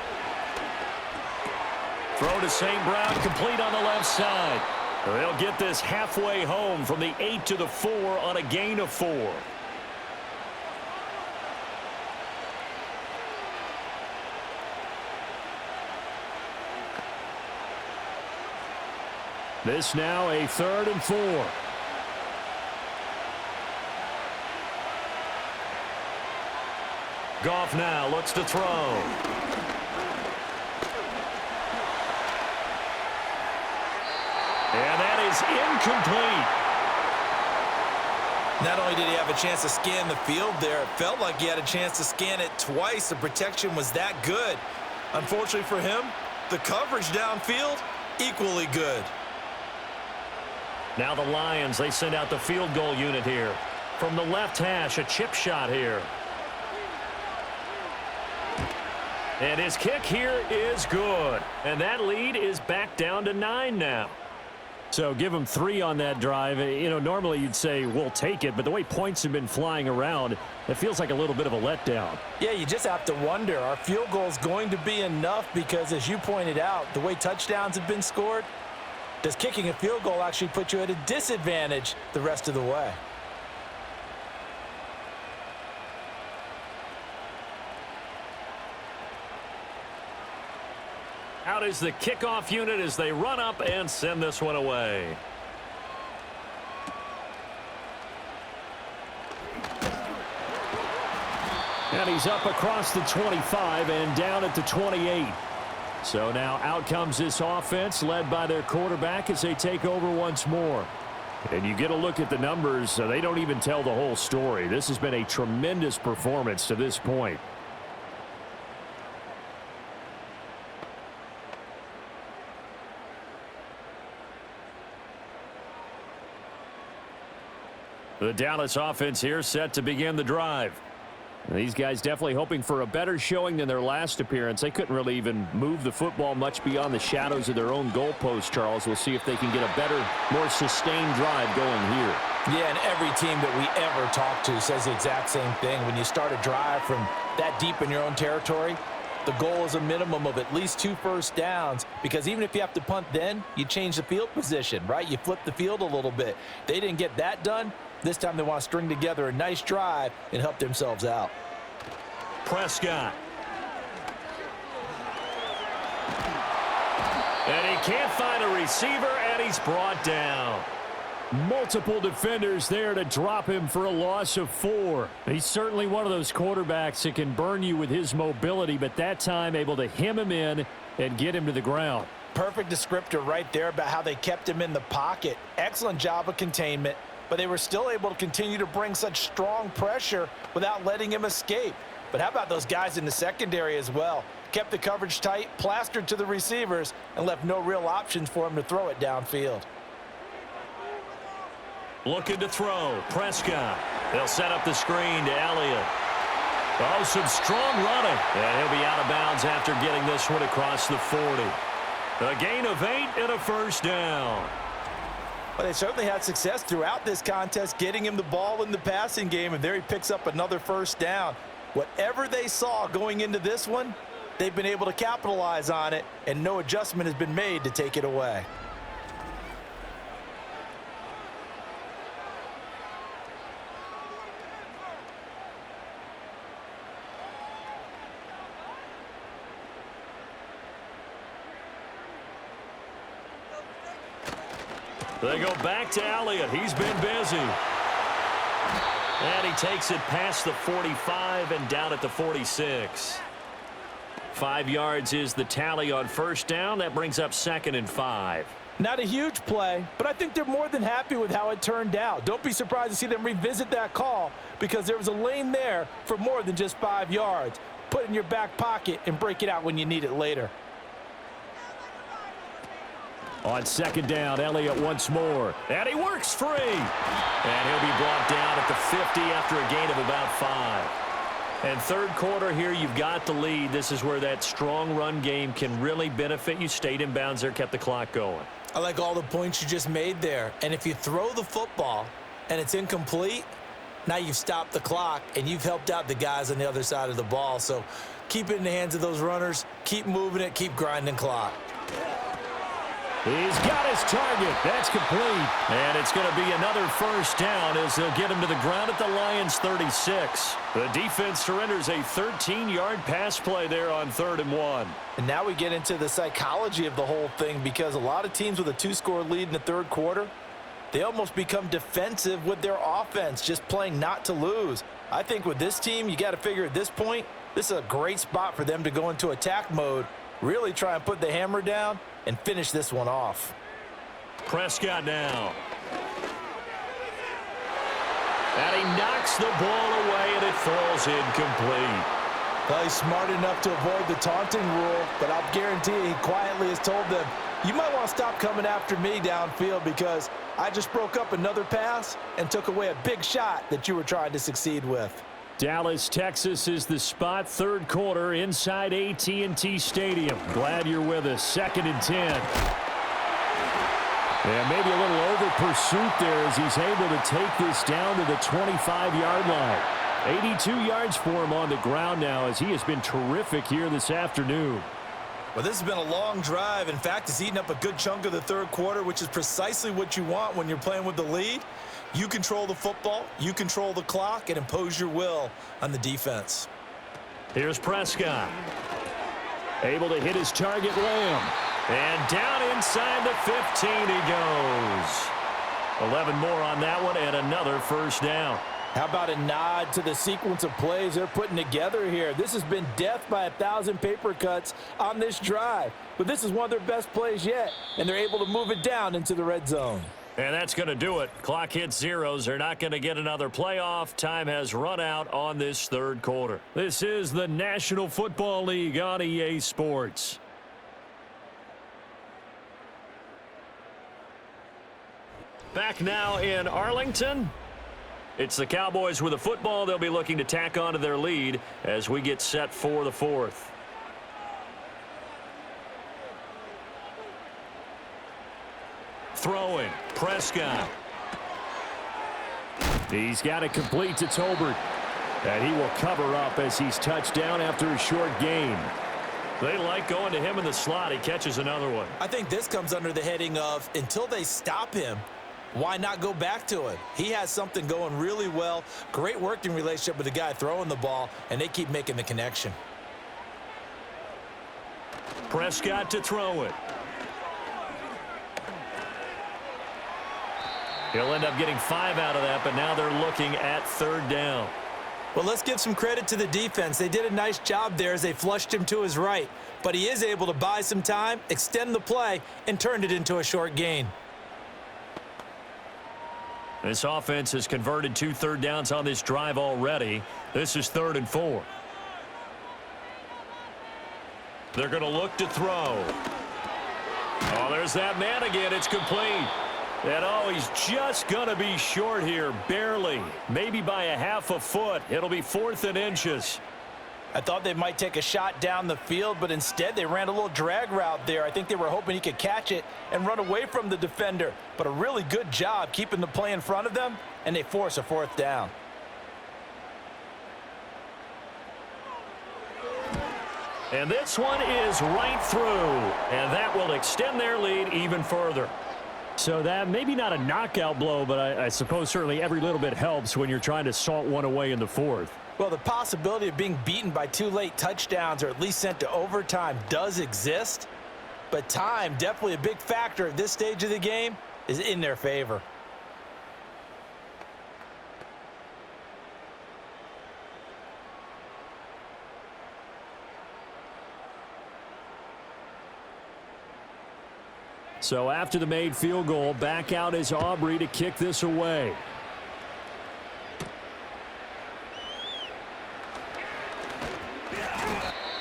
Throw to St. Brown, complete on the left side. They'll get this halfway home from the 8 to the 4 on a gain of 4. This now a 3rd and 4. Goff now looks to throw. And that is incomplete. Not only did he have a chance to scan the field there, it felt like he had a chance to scan it twice. The protection was that good. Unfortunately for him, the coverage downfield, equally good. Now the Lions, they send out the field goal unit here. From the left hash, a chip shot here. And his kick here is good. And that lead is back down to 9 now. So give him 3 on that drive. You know, normally you'd say, we'll take it, but the way points have been flying around, it feels like a little bit of a letdown. Yeah, you just have to wonder, are field goals going to be enough? Because as you pointed out, the way touchdowns have been scored, does kicking a field goal actually put you at a disadvantage the rest of the way? Out is the kickoff unit as they run up and send this one away. And he's up across the 25 and down at the 28. So now out comes this offense led by their quarterback as they take over once more. And you get a look at the numbers, they don't even tell the whole story. This has been a tremendous performance to this point. The Dallas offense here set to begin the drive. These guys definitely hoping for a better showing than their last appearance. They couldn't really even move the football much beyond the shadows of their own goalpost, Charles. We'll see if they can get a better, more sustained drive going here. Yeah, and every team that we ever talk to says the exact same thing. When you start a drive from that deep in your own territory, the goal is a minimum of at least 2 first downs, because even if you have to punt then, you change the field position, right? You flip the field a little bit. They didn't get that done. This time they want to string together a nice drive and help themselves out. Prescott. And he can't find a receiver, and he's brought down. Multiple defenders there to drop him for a loss of 4. He's certainly one of those quarterbacks that can burn you with his mobility, but that time able to hem him in and get him to the ground. Perfect descriptor right there about how they kept him in the pocket. Excellent job of containment, but they were still able to continue to bring such strong pressure without letting him escape. But how about those guys in the secondary as well? Kept the coverage tight, plastered to the receivers, and left no real options for him to throw it downfield. Looking to throw. Prescott. They'll set up the screen to Elliott. Oh, some strong running. And he'll be out of bounds after getting this one across the 40. A gain of 8 and a first down. Well, they certainly had success throughout this contest, getting him the ball in the passing game, and there he picks up another first down. Whatever they saw going into this one, they've been able to capitalize on it, and no adjustment has been made to take it away. They go back to Elliott. He's been busy. And he takes it past the 45 and down at the 46. 5 yards is the tally on first down. That brings up 2nd and 5. Not a huge play, but I think they're more than happy with how it turned out. Don't be surprised to see them revisit that call, because there was a lane there for more than just 5 yards. Put it in your back pocket and break it out when you need it later. On second down, Elliott once more. And he works free. And he'll be brought down at the 50 after a gain of about 5. And third quarter here, you've got the lead. This is where that strong run game can really benefit you. Stayed in bounds there, kept the clock going. I like all the points you just made there. And if you throw the football and it's incomplete, now you've stopped the clock and you've helped out the guys on the other side of the ball. So keep it in the hands of those runners. Keep moving it. Keep grinding clock. He's got his target. That's complete. And it's going to be another first down as they'll get him to the ground at the Lions' 36. The defense surrenders a 13-yard pass play there on 3rd and 1. And now we get into the psychology of the whole thing, because a lot of teams with a 2-score lead in the third quarter, they almost become defensive with their offense, just playing not to lose. I think with this team, you got to figure at this point, this is a great spot for them to go into attack mode, really try and put the hammer down and finish this one off. Prescott now. And he knocks the ball away, and it falls incomplete. Well, he's smart enough to avoid the taunting rule, but I'll guarantee you he quietly has told them, you might want to stop coming after me downfield because I just broke up another pass and took away a big shot that you were trying to succeed with. Dallas, Texas is the spot. Third quarter inside AT&T Stadium. Glad you're with us. 2nd and 10. And maybe a little over pursuit there as he's able to take this down to the 25-yard line. 82 yards for him on the ground now as he has been terrific here this afternoon. Well, this has been a long drive. In fact, it's eaten up a good chunk of the third quarter, which is precisely what you want when you're playing with the lead. You control the football, you control the clock, and impose your will on the defense. Here's Prescott. Able to hit his target, Lamb. And down inside the 15 he goes. 11 more on that one and another first down. How about a nod to the sequence of plays they're putting together here? This has been death by 1,000 paper cuts on this drive. But this is one of their best plays yet, and they're able to move it down into the red zone. And that's going to do it. Clock hits zeros. They're not going to get another playoff. Time has run out on this third quarter. This is the National Football League on EA Sports. Back now in Arlington. It's the Cowboys with the football. They'll be looking to tack on to their lead as we get set for the fourth. Throwing. Prescott. He's got it complete to Tolbert. And he will cover up as he's touched down after a short gain. They like going to him in the slot. He catches another one. I think this comes under the heading of until they stop him, why not go back to it? He has something going really well. Great working relationship with the guy throwing the ball, and they keep making the connection. Prescott to throw it. He'll end up getting 5 out of that, but now they're looking at 3rd down. Well, let's give some credit to the defense. They did a nice job there as they flushed him to his right. But he is able to buy some time, extend the play, and turned it into a short gain. This offense has converted 2 third downs on this drive already. This is 3rd and 4. They're going to look to throw. Oh, there's that man again. It's complete. And, oh, he's just going to be short here, barely. Maybe by a half a foot. It'll be 4th and inches. I thought they might take a shot down the field, but instead they ran a little drag route there. I think they were hoping he could catch it and run away from the defender. But a really good job keeping the play in front of them, and they force a 4th down. And this one is right through. And that will extend their lead even further. So that maybe not a knockout blow, but I suppose certainly every little bit helps when you're trying to salt one away in the 4th. Well, the possibility of being beaten by 2 late touchdowns or at least sent to overtime does exist. But time, definitely a big factor at this stage of the game, is in their favor. So after the made field goal, back out is Aubrey to kick this away.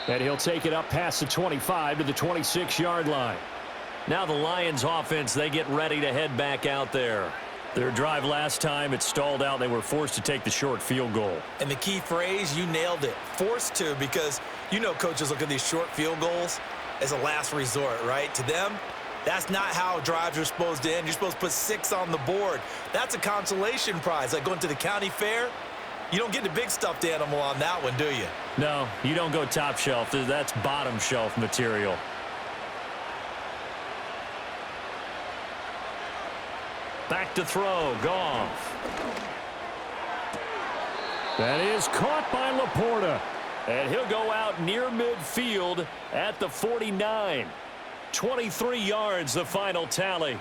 And he'll take it up past the 25 to the 26-yard line. Now the Lions offense, they get ready to head back out there. Their drive last time, it stalled out. They were forced to take the short field goal. And the key phrase, you nailed it, forced to, because you know coaches look at these short field goals as a last resort, right? To them, that's not how drives are supposed to end. You're supposed to put 6 on the board. That's a consolation prize. Like going to the county fair, you don't get the big stuffed animal on that one, do you? No, you don't go top shelf. That's bottom shelf material. Back to throw, Goff. That is caught by Laporta. And he'll go out near midfield at the 49. 23 yards, the final tally.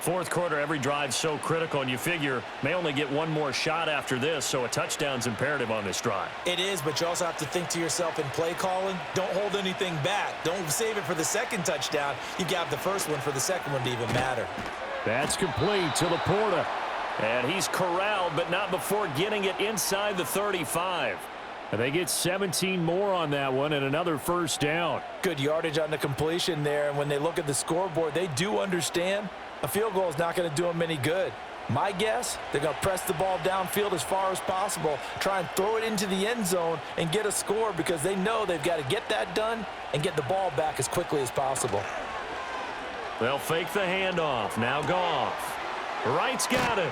Fourth quarter, every drive so critical, and you figure may only get one more shot after this, so a touchdown's imperative on this drive. It is, but you also have to think to yourself in play calling, don't hold anything back. Don't save it for the second touchdown. You got the first one for the second one to even matter. That's complete to Laporta. And he's corralled, but not before getting it inside the 35. And they get 17 more on that one and another first down. Good yardage on the completion there, and when they look at the scoreboard, they do understand a field goal is not going to do them any good. My guess, they're going to press the ball downfield as far as possible, try and throw it into the end zone and get a score because they know they've got to get that done and get the ball back as quickly as possible. They'll fake the handoff. Now Goff. Wright's got it.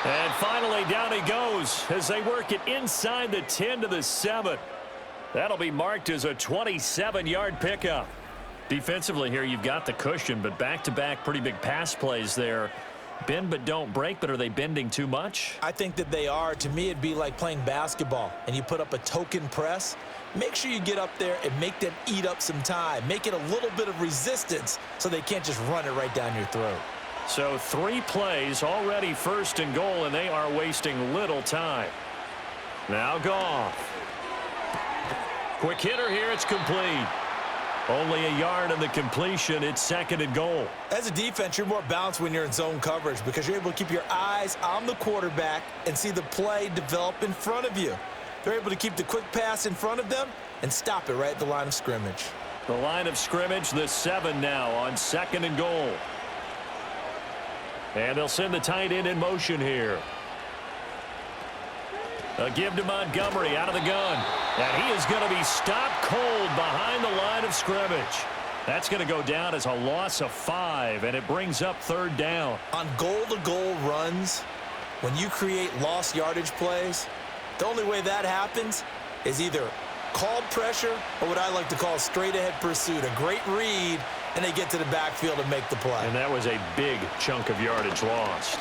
And finally down he goes as they work it inside the 10 to the 7. That'll be marked as a 27-yard pickup. Defensively here, you've got the cushion, but back-to-back pretty big pass plays there. Bend but don't break, but are they bending too much? I think that they are. To me, it'd be like playing basketball, and you put up a token press. Make sure you get up there and make them eat up some time. Make it a little bit of resistance so they can't just run it right down your throat. So 3 plays, already first and goal, and they are wasting little time. Now Goff. Quick hitter here, it's complete. Only a yard on the completion. It's second and goal. As a defense, you're more balanced when you're in zone coverage because you're able to keep your eyes on the quarterback and see the play develop in front of you. They're able to keep the quick pass in front of them and stop it right at the line of scrimmage. The line of scrimmage, the 7 now on second and goal. And they'll send the tight end in motion here. A give to Montgomery out of the gun. And he is going to be stopped cold behind the line of scrimmage. That's going to go down as a loss of 5, and it brings up third down. On goal-to-goal runs, when you create lost yardage plays, the only way that happens is either called pressure or what I like to call straight-ahead pursuit. A great read, and they get to the backfield and make the play. And that was a big chunk of yardage lost.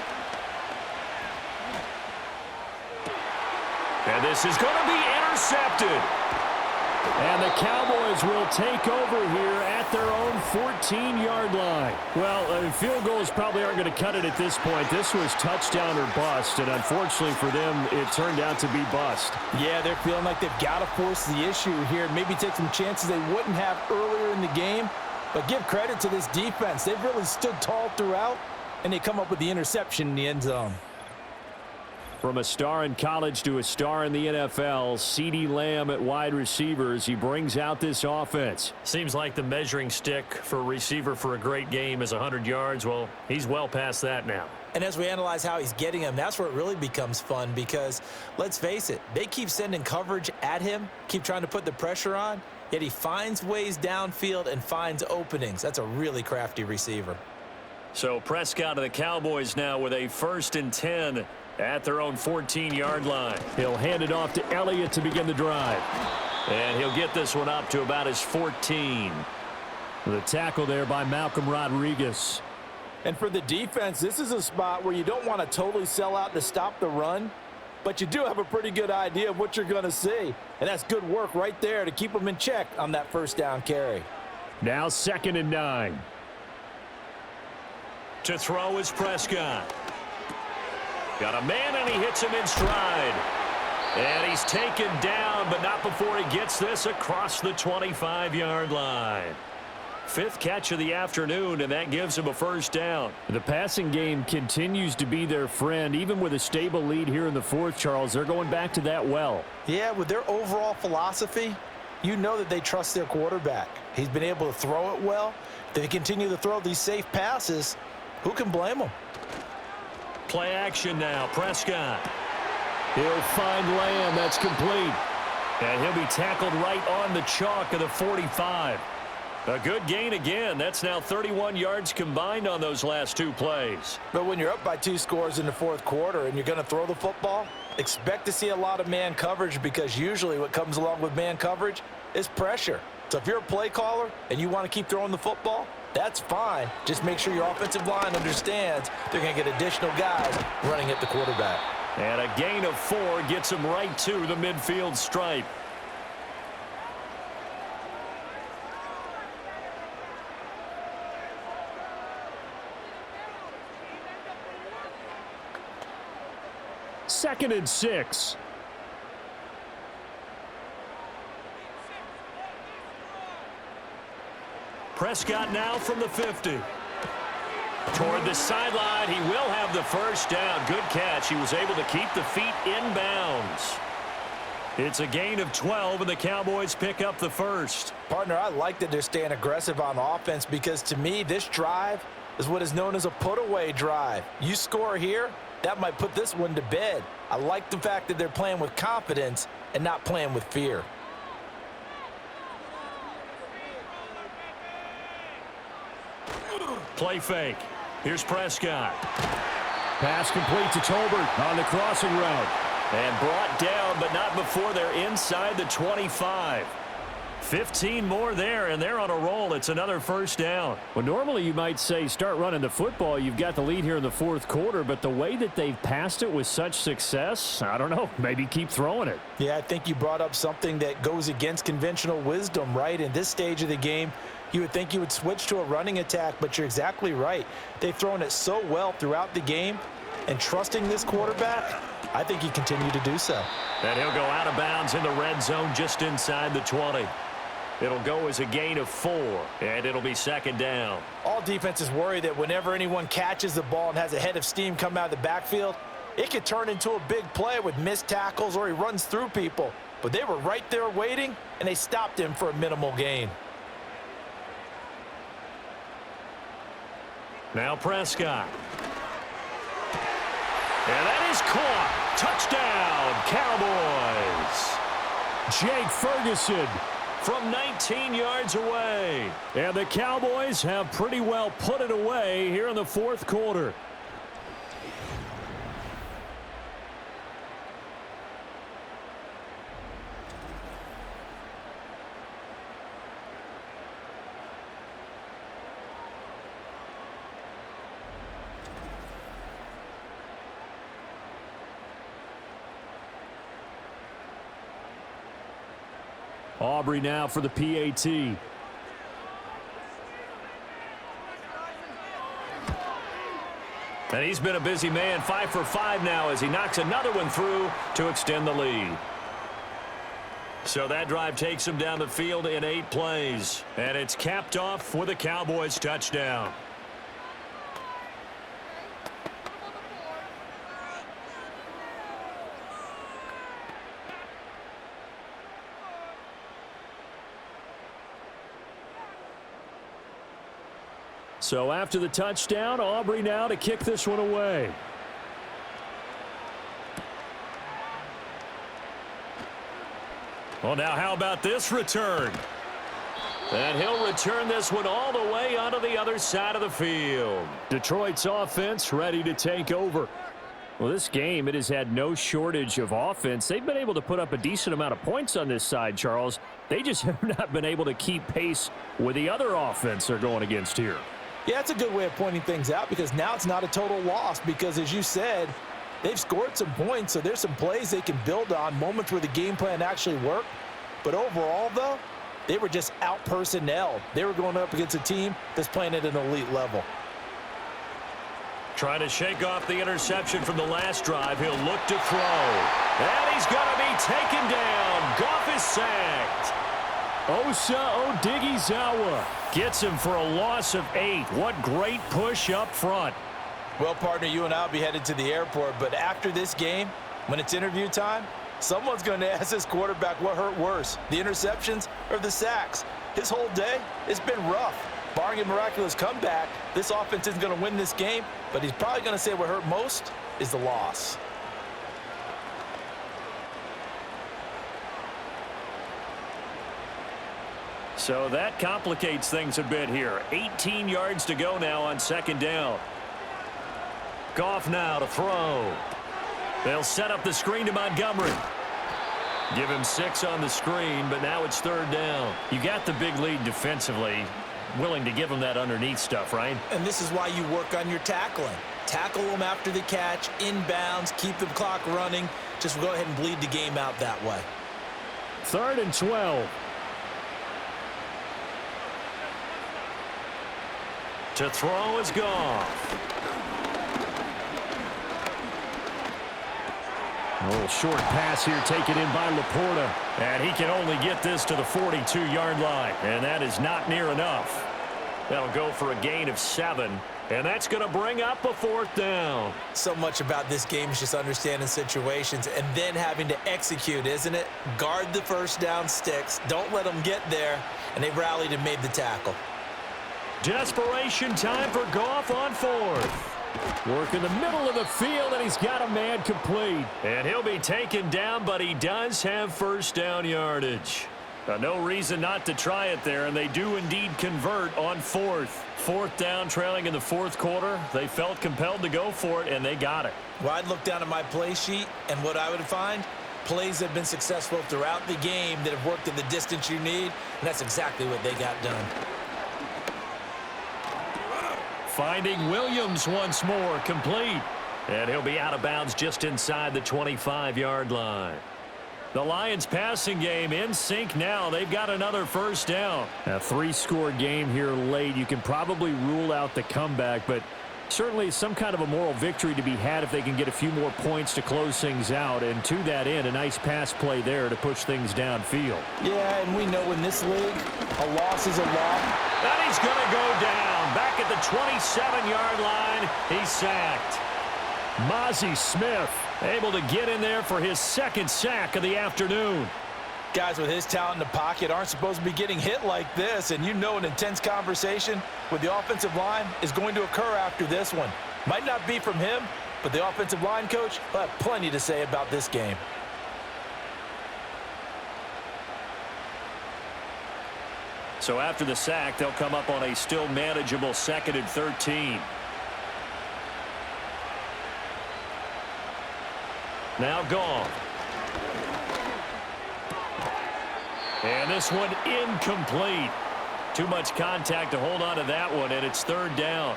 And this is going to be intercepted. And the Cowboys will take over here at their own 14-yard line. Well, field goals probably aren't going to cut it at this point. This was touchdown or bust, and unfortunately for them, it turned out to be bust. Yeah, they're feeling like they've got to force the issue here. Maybe take some chances they wouldn't have earlier in the game. But give credit to this defense. They've really stood tall throughout, and they come up with the interception in the end zone. From a star in college to a star in the NFL, CeeDee Lamb at wide receivers. He brings out this offense. Seems like the measuring stick for a receiver for a great game is 100 yards. Well, he's well past that now. And as we analyze how he's getting them, that's where it really becomes fun because, let's face it, they keep sending coverage at him, keep trying to put the pressure on, yet he finds ways downfield and finds openings. That's a really crafty receiver. So Prescott of the Cowboys now with a 1st and 10 at their own 14-yard line. He'll hand it off to Elliott to begin the drive. And he'll get this one up to about his 14. The tackle there by Malcolm Rodriguez. And for the defense, this is a spot where you don't want to totally sell out to stop the run, but you do have a pretty good idea of what you're going to see. And that's good work right there to keep them in check on that first down carry. Now 2nd and 9. To throw is Prescott. Got a man, and he hits him in stride. And he's taken down, but not before he gets this across the 25-yard line. 5th catch of the afternoon, and that gives him a first down. The passing game continues to be their friend. Even with a stable lead here in the 4th, Charles, they're going back to that well. Yeah, with their overall philosophy, you know that they trust their quarterback. He's been able to throw it well. If they continue to throw these safe passes, who can blame them? Play action now. Prescott. He'll find Lamb. That's complete. And he'll be tackled right on the chalk of the 45. A good gain again. That's now 31 yards combined on those last two plays. But when you're up by 2 scores in the fourth quarter and you're going to throw the football, expect to see a lot of man coverage, because usually what comes along with man coverage is pressure. So if you're a play caller and you want to keep throwing the football, that's fine. Just make sure your offensive line understands they're going to get additional guys running at the quarterback. And a gain of 4 gets him right to the midfield stripe. Second and 6. Prescott now from the 50. Toward the sideline, he will have the first down. Good catch. He was able to keep the feet in bounds. It's a gain of 12, and the Cowboys pick up the first. Partner, I like that they're staying aggressive on offense, because to me, this drive is what is known as a put-away drive. You score here, that might put this one to bed. I like the fact that they're playing with confidence and not playing with fear. Play fake. Here's Prescott. Pass complete to Tolbert on the crossing route. And brought down, but not before they're inside the 25. 15 more there, and they're on a roll. It's another first down. Well, normally you might say start running the football. You've got the lead here in the fourth quarter, but the way that they've passed it with such success, I don't know, maybe keep throwing it. Yeah, I think you brought up something that goes against conventional wisdom, right? In this stage of the game, you would think you would switch to a running attack, but you're exactly right. They've thrown it so well throughout the game, and trusting this quarterback, I think he continue to do so. And he'll go out of bounds in the red zone just inside the 20. It'll go as a gain of 4, and it'll be second down. All defenses worry that whenever anyone catches the ball and has a head of steam come out of the backfield, it could turn into a big play with missed tackles or he runs through people. But they were right there waiting, and they stopped him for a minimal gain. Now Prescott. And that is caught. Touchdown, Cowboys. Jake Ferguson from 19 yards away. And the Cowboys have pretty well put it away here in the fourth quarter. Aubrey now for the PAT. And he's been a busy man, 5 for 5 now as he knocks another one through to extend the lead. So that drive takes him down the field in 8 plays. And it's capped off with a Cowboys touchdown. So after the touchdown, Aubrey now to kick this one away. Well, now how about this return? And he'll return this one all the way onto the other side of the field. Detroit's offense ready to take over. Well, this game, it has had no shortage of offense. They've been able to put up a decent amount of points on this side, Charles. They just have not been able to keep pace with the other offense they're going against here. Yeah, that's a good way of pointing things out, because now it's not a total loss, because as you said, they've scored some points, so there's some plays they can build on, moments where the game plan actually worked. But overall, though, they were just out-personnelled. They were going up against a team that's playing at an elite level. Trying to shake off the interception from the last drive. He'll look to throw. And he's going to be taken down. Goff is sacked. Osa Odighizuwa gets him for a loss of 8. What great push up front. Well, partner, you and I will be headed to the airport, but after this game, when it's interview time, someone's going to ask this quarterback what hurt worse, the interceptions or the sacks. His whole day, it's been rough. Barring a miraculous comeback, this offense isn't going to win this game, but he's probably going to say what hurt most is the loss. So that complicates things a bit here. 18 yards to go now on second down. Goff now to throw. They'll set up the screen to Montgomery. Give him 6 on the screen, but now it's third down. You got the big lead defensively. Willing to give him that underneath stuff, right? And this is why you work on your tackling. Tackle them after the catch, inbounds, keep the clock running. Just go ahead and bleed the game out that way. 3rd and 12. To throw is Goff. A little short pass here taken in by Laporta. And he can only get this to the 42-yard line. And that is not near enough. That'll go for a gain of 7. And that's going to bring up a 4th down. So much about this game is just understanding situations and then having to execute, isn't it? Guard the first down sticks. Don't let them get there. And they rallied and made the tackle. Desperation time for Goff on 4th. Work in the middle of the field, and he's got a man complete. And he'll be taken down, but he does have first down yardage. No reason not to try it there, and they do indeed convert on 4th. 4th down, trailing in the 4th quarter. They felt compelled to go for it, and they got it. Well, I'd look down at my play sheet, and what I would find, plays have been successful throughout the game that have worked at the distance you need, and that's exactly what they got done. Finding Williams once more, complete. And he'll be out of bounds just inside the 25-yard line. The Lions passing game in sync now. They've got another first down. A 3-score game here late. You can probably rule out the comeback, but certainly some kind of a moral victory to be had if they can get a few more points to close things out. And to that end, a nice pass play there to push things downfield. Yeah, and we know in this league, a loss is a loss. And he's going to go down. Back at the 27-yard line, he's sacked. Mozzie Smith able to get in there for his 2nd sack of the afternoon. Guys with his talent in the pocket aren't supposed to be getting hit like this, and you know an intense conversation with the offensive line is going to occur after this one. Might not be from him, but the offensive line coach will have plenty to say about this game. So after the sack, they'll come up on a still manageable 2nd and 13. Now Goff. And this one incomplete. Too much contact to hold on to that one, and it's 3rd down.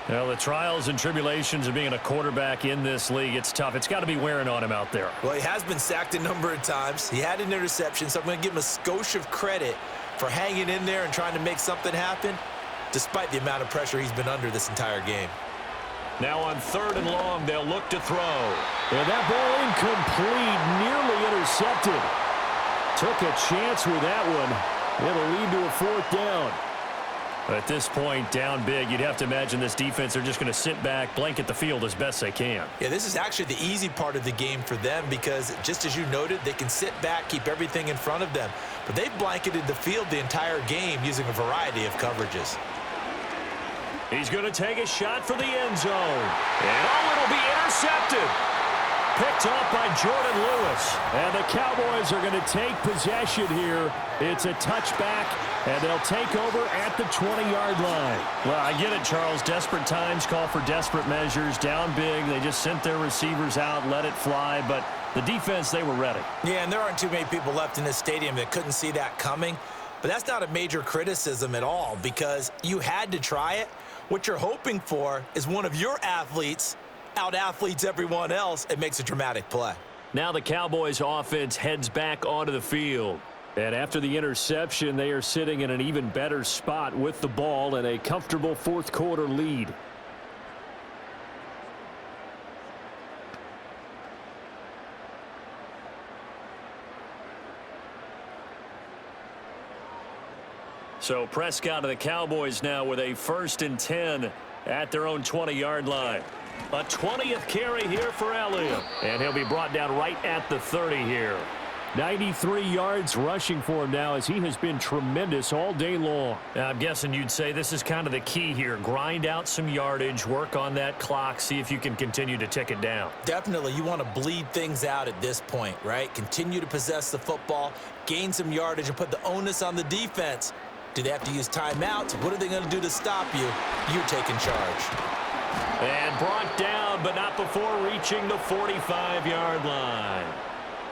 Well, the trials and tribulations of being a quarterback in this league, it's tough. It's got to be wearing on him out there. Well, he has been sacked a number of times. He had an interception, so I'm going to give him a skosh of credit for hanging in there and trying to make something happen, despite the amount of pressure he's been under this entire game. Now on 3rd and long, they'll look to throw. And that ball incomplete, nearly intercepted. Took a chance with that one. It'll lead to a 4th down. At this point, down big, you'd have to imagine this defense are just going to sit back, blanket the field as best they can. Yeah, this is actually the easy part of the game for them because, just as you noted, they can sit back, keep everything in front of them. But they've blanketed the field the entire game using a variety of coverages. He's going to take a shot for the end zone. And oh, it'll be intercepted. Picked off by Jordan Lewis. And the Cowboys are going to take possession here. It's a touchback, and they'll take over at the 20-yard line. Well, I get it, Charles. Desperate times call for desperate measures. Down big, they just sent their receivers out, let it fly. But the defense, they were ready. Yeah, and there aren't too many people left in this stadium that couldn't see that coming. But that's not a major criticism at all because you had to try it. What you're hoping for is one of your athletes out-athletes everyone else and makes a dramatic play. Now the Cowboys offense heads back onto the field. And after the interception, they are sitting in an even better spot with the ball and a comfortable 4th quarter lead. So Prescott of the Cowboys now with a 1st and 10 at their own 20-yard line. A 20th carry here for Elliott. And he'll be brought down right at the 30 here. 93 yards rushing for him now, as he has been tremendous all day long. I'm guessing you'd say this is kind of the key here. Grind out some yardage, work on that clock, see if you can continue to tick it down. Definitely, you want to bleed things out at this point, right? Continue to possess the football, gain some yardage, and put the onus on the defense. Do they have to use timeouts? What are they going to do to stop you? You're taking charge. And brought down, but not before reaching the 45-yard line.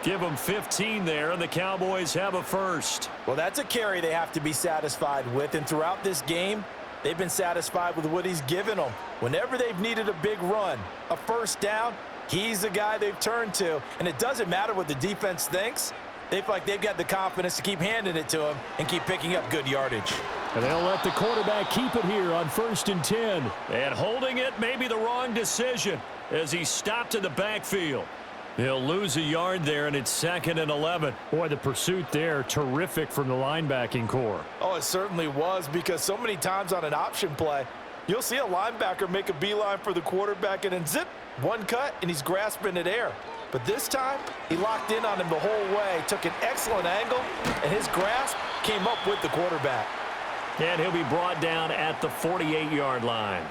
Give them 15 there, and the Cowboys have a first. Well, that's a carry they have to be satisfied with, and throughout this game, they've been satisfied with what he's given them. Whenever they've needed a big run, a first down, he's the guy they've turned to, and it doesn't matter what the defense thinks. They feel like they've got the confidence to keep handing it to him and keep picking up good yardage. And they'll let the quarterback keep it here on 1st and 10. And holding it may be the wrong decision as he stopped in the backfield. He'll lose a yard there, and it's 2nd and 11. Boy, the pursuit there, terrific from the linebacking core. Oh, it certainly was, because so many times on an option play, you'll see a linebacker make a beeline for the quarterback and then zip, one cut, and he's grasping at air. But this time, he locked in on him the whole way, took an excellent angle, and his grasp came up with the quarterback. And he'll be brought down at the 48-yard line.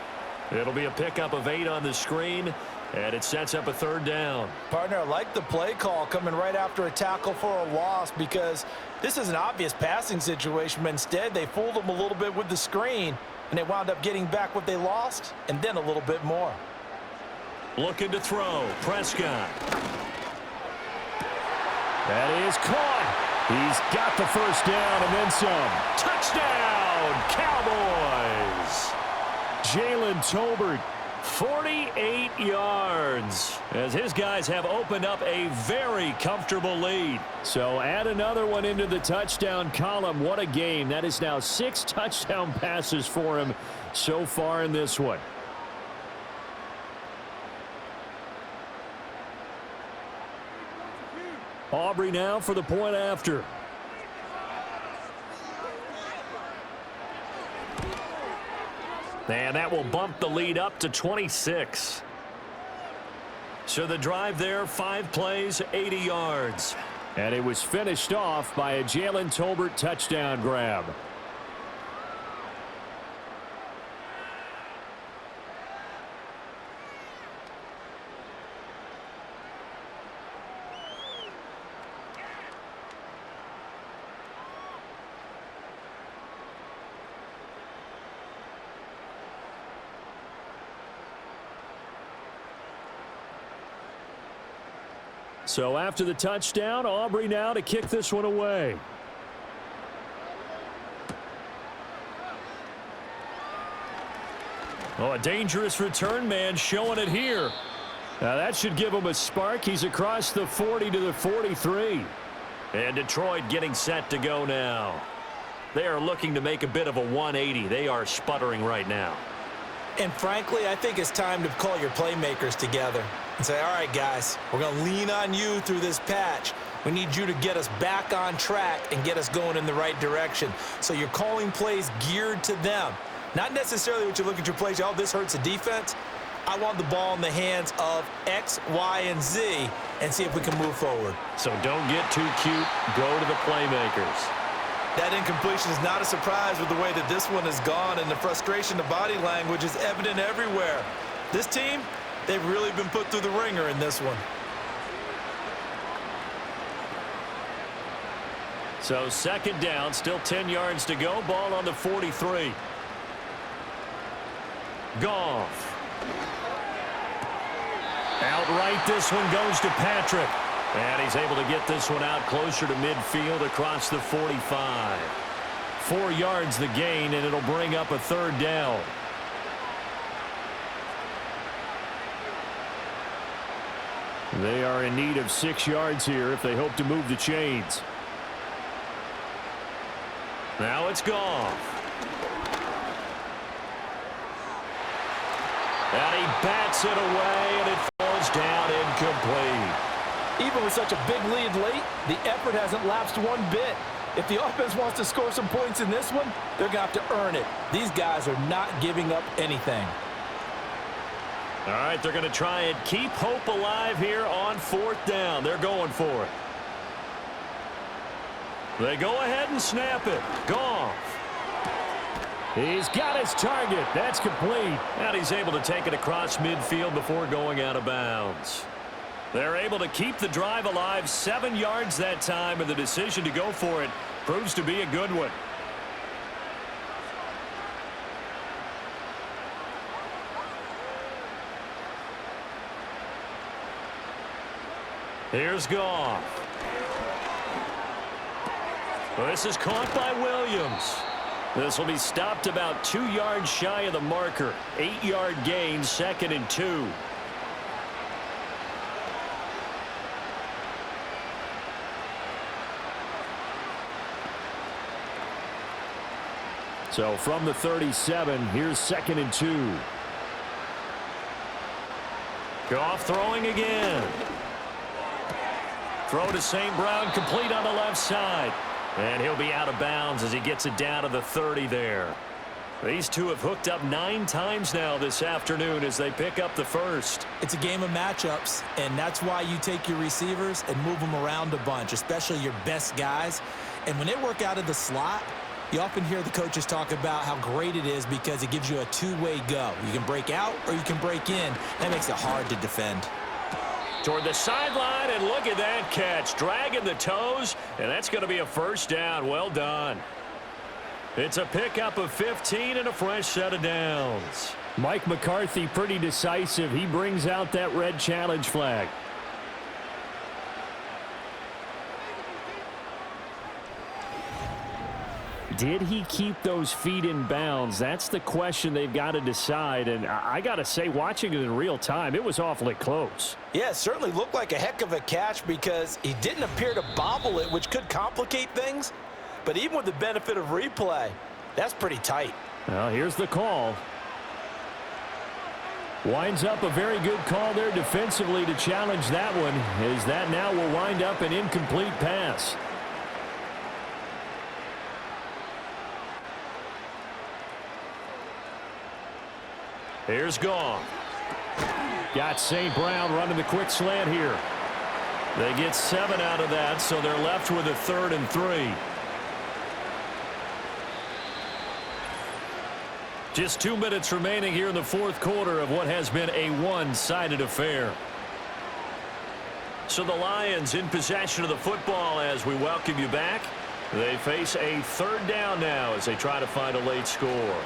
It'll be a pickup of 8 on the screen, and it sets up a 3rd down. Partner, I like the play call coming right after a tackle for a loss, because this is an obvious passing situation, but instead they fooled him a little bit with the screen, and they wound up getting back what they lost, and then a little bit more. Looking to throw. Prescott. That is caught. He's got the first down and then some. Touchdown, Cowboys. Jalen Tolbert. 48 yards as his guys have opened up a very comfortable lead. So add another one into the touchdown column. What a game. That is now 6 touchdown passes for him so far in this one. Aubrey now for the point after. And that will bump the lead up to 26. So the drive there, 5 plays, 80 yards. And it was finished off by a Jalen Tolbert touchdown grab. So after the touchdown, Aubrey now to kick this one away. Oh, a dangerous return man showing it here. Now that should give him a spark. He's across the 40 to the 43. And Detroit getting set to go now. They are looking to make a bit of a 180. They are sputtering right now. And frankly, I think it's time to call your playmakers together and say, all right, guys, we're going to lean on you through this patch. We need you to get us back on track and get us going in the right direction. So you're calling plays geared to them. Not necessarily what you look at your plays, oh, this hurts the defense. I want the ball in the hands of X, Y, and Z and see if we can move forward. So don't get too cute. Go to the playmakers. That incompletion is not a surprise with the way that this one has gone, and the frustration, the body language is evident everywhere. This team, they've really been put through the ringer in this one. So 2nd down, still 10 yards to go. Ball on the 43. Goff. Outright, this one goes to Patrick. And he's able to get this one out closer to midfield across the 45. 4 yards the gain, and it'll bring up a 3rd down. They are in need of 6 yards here if they hope to move the chains. Now it's Goff. And he bats it away, and it falls down incomplete. Even with such a big lead late, the effort hasn't lapsed one bit. If the offense wants to score some points in this one, they're going to have to earn it. These guys are not giving up anything. All right, they're going to try and keep hope alive here on 4th down. They're going for it. They go ahead and snap it. Goff. He's got his target. That's complete. And he's able to take it across midfield before going out of bounds. They're able to keep the drive alive, 7 yards that time, and the decision to go for it proves to be a good one. Here's Goff. This is caught by Williams. This will be stopped about 2 yards shy of the marker. 8-yard gain, 2nd and 2. So from the 37, here's 2nd and 2. Goff throwing again. Throw to St. Brown, complete on the left side. And he'll be out of bounds as he gets it down to the 30 there. These two have hooked up 9 times now this afternoon as they pick up the first. It's a game of matchups, and that's why you take your receivers and move them around a bunch, especially your best guys. And when they work out of the slot, you often hear the coaches talk about how great it is because it gives you a two-way go. You can break out or you can break in. That makes it hard to defend. Toward the sideline, and look at that catch. Dragging the toes, and that's going to be a first down. Well done. It's a pickup of 15 and a fresh set of downs. Mike McCarthy pretty decisive. He brings out that red challenge flag. Did he keep those feet in bounds? That's the question they've got to decide. And I got to say, watching it in real time, it was awfully close. Yeah, it certainly looked like a heck of a catch because he didn't appear to bobble it, which could complicate things. But even with the benefit of replay, that's pretty tight. Well, here's the call. Winds up a very good call there defensively to challenge that one, as that now will wind up an incomplete pass. Here's Goff. Got St. Brown running the quick slant here. They get 7 out of that, so they're left with a 3rd and 3. Just 2 minutes remaining here in the 4th quarter of what has been a one-sided affair. So the Lions in possession of the football as we welcome you back. They face a 3rd down now as they try to find a late score.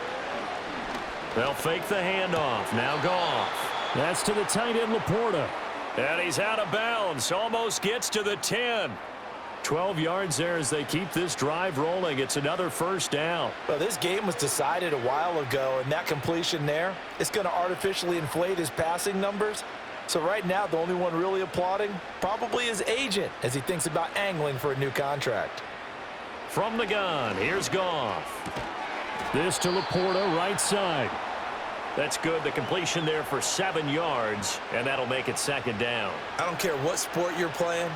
They'll fake the handoff. Now Goff. That's to the tight end, Laporta. And he's out of bounds. Almost gets to the 10. 12 yards there as they keep this drive rolling. It's another first down. Well, this game was decided a while ago, and that completion there is going to artificially inflate his passing numbers. So right now, the only one really applauding probably his agent as he thinks about angling for a new contract. From the gun, here's Goff. This to Laporta, right side. That's good. The completion there for 7 yards, and that'll make it 2nd down. I don't care what sport you're playing.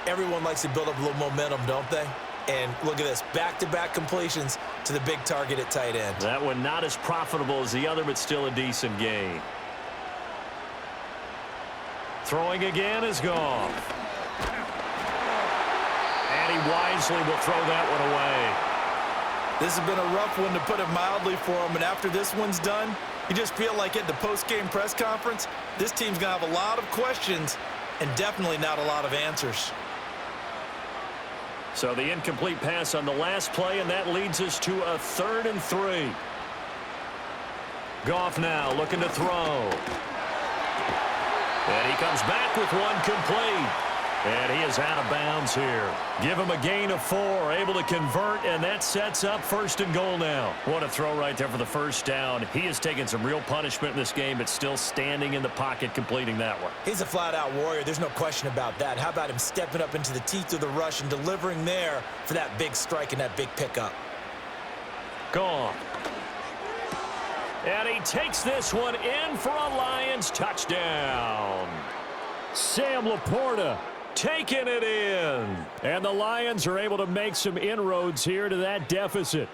Everyone likes to build up a little momentum, don't they? And look at this, back-to-back completions to the big target at tight end. That one not as profitable as the other, but still a decent gain. Throwing again is Goff. And he wisely will throw that one away. This has been a rough one, to put it mildly, for him. And after this one's done, you just feel like at the post-game press conference, this team's going to have a lot of questions and definitely not a lot of answers. So the incomplete pass on the last play, and that leads us to a 3rd and 3. Goff now looking to throw. And he comes back with one complete. And he is out of bounds here. Give him a gain of 4, able to convert, and that sets up 1st and goal now. What a throw right there for the first down. He has taken some real punishment in this game, but still standing in the pocket completing that one. He's a flat-out warrior. There's no question about that. How about him stepping up into the teeth of the rush and delivering there for that big strike and that big pickup? Gone. And he takes this one in for a Lions touchdown. Sam Laporta taking it in. And the Lions are able to make some inroads here to that deficit.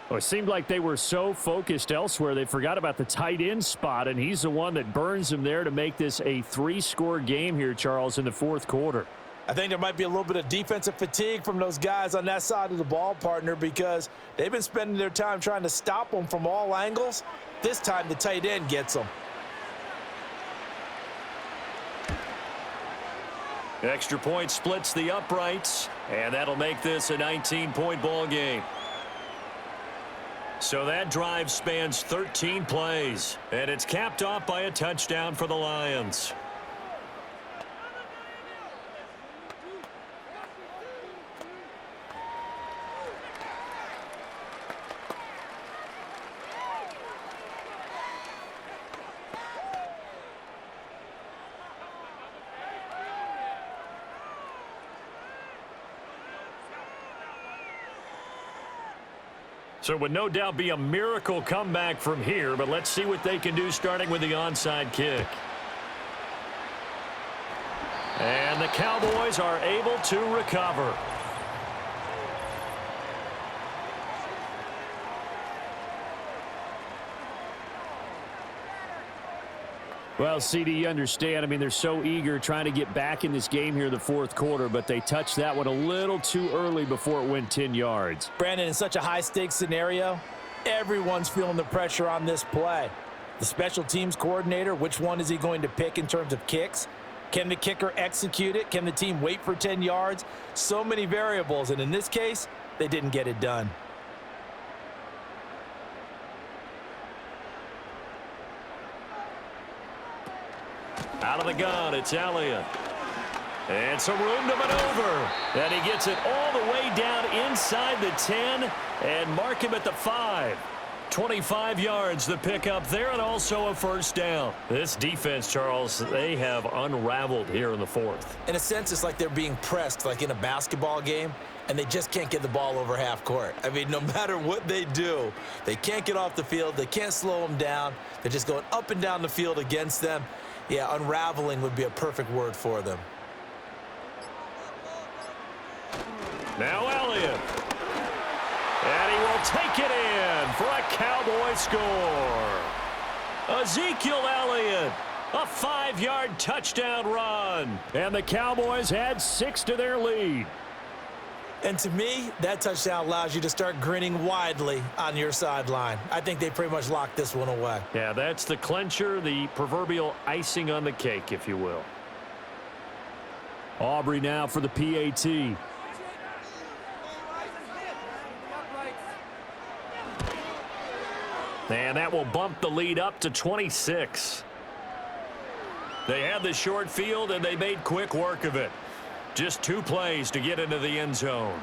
Well, it seemed like they were so focused elsewhere, they forgot about the tight end spot, and he's the one that burns them there to make this a 3-score game here, Charles, in the 4th quarter. I think there might be a little bit of defensive fatigue from those guys on that side of the ball, partner, because they've been spending their time trying to stop them from all angles. This time, the tight end gets them. Extra point splits the uprights, and that'll make this a 19-point ball game. So that drive spans 13 plays, and it's capped off by a touchdown for the Lions. So it would no doubt be a miracle comeback from here, but let's see what they can do starting with the onside kick. And the Cowboys are able to recover. Well, CD, you understand. I mean, they're so eager trying to get back in this game here in the fourth quarter, but they touched that one a little too early before it went 10 yards. Brandon, in such a high-stakes scenario, everyone's feeling the pressure on this play. The special teams coordinator, which one is he going to pick in terms of kicks? Can the kicker execute it? Can the team wait for 10 yards? So many variables, and in this case, they didn't get it done. Out of the gun, it's Elliott. And some room to maneuver. And he gets it all the way down inside the 10 and mark him at the 5. 25 yards the pickup there, and also a first down. This defense, Charles, they have unraveled here in the fourth. In a sense, it's like they're being pressed like in a basketball game, and they just can't get the ball over half court. I mean, no matter what they do, they can't get off the field. They can't slow them down. They're just going up and down the field against them. Yeah, unraveling would be a perfect word for them. Now Elliott. And he will take it in for a Cowboy score. Ezekiel Elliott, a 5-yard touchdown run. And the Cowboys add 6 to their lead. And to me, that touchdown allows you to start grinning widely on your sideline. I think they pretty much locked this one away. Yeah, that's the clincher, the proverbial icing on the cake, if you will. Aubrey now for the PAT. And that will bump the lead up to 26. They had the short field, and they made quick work of it. Just 2 plays to get into the end zone.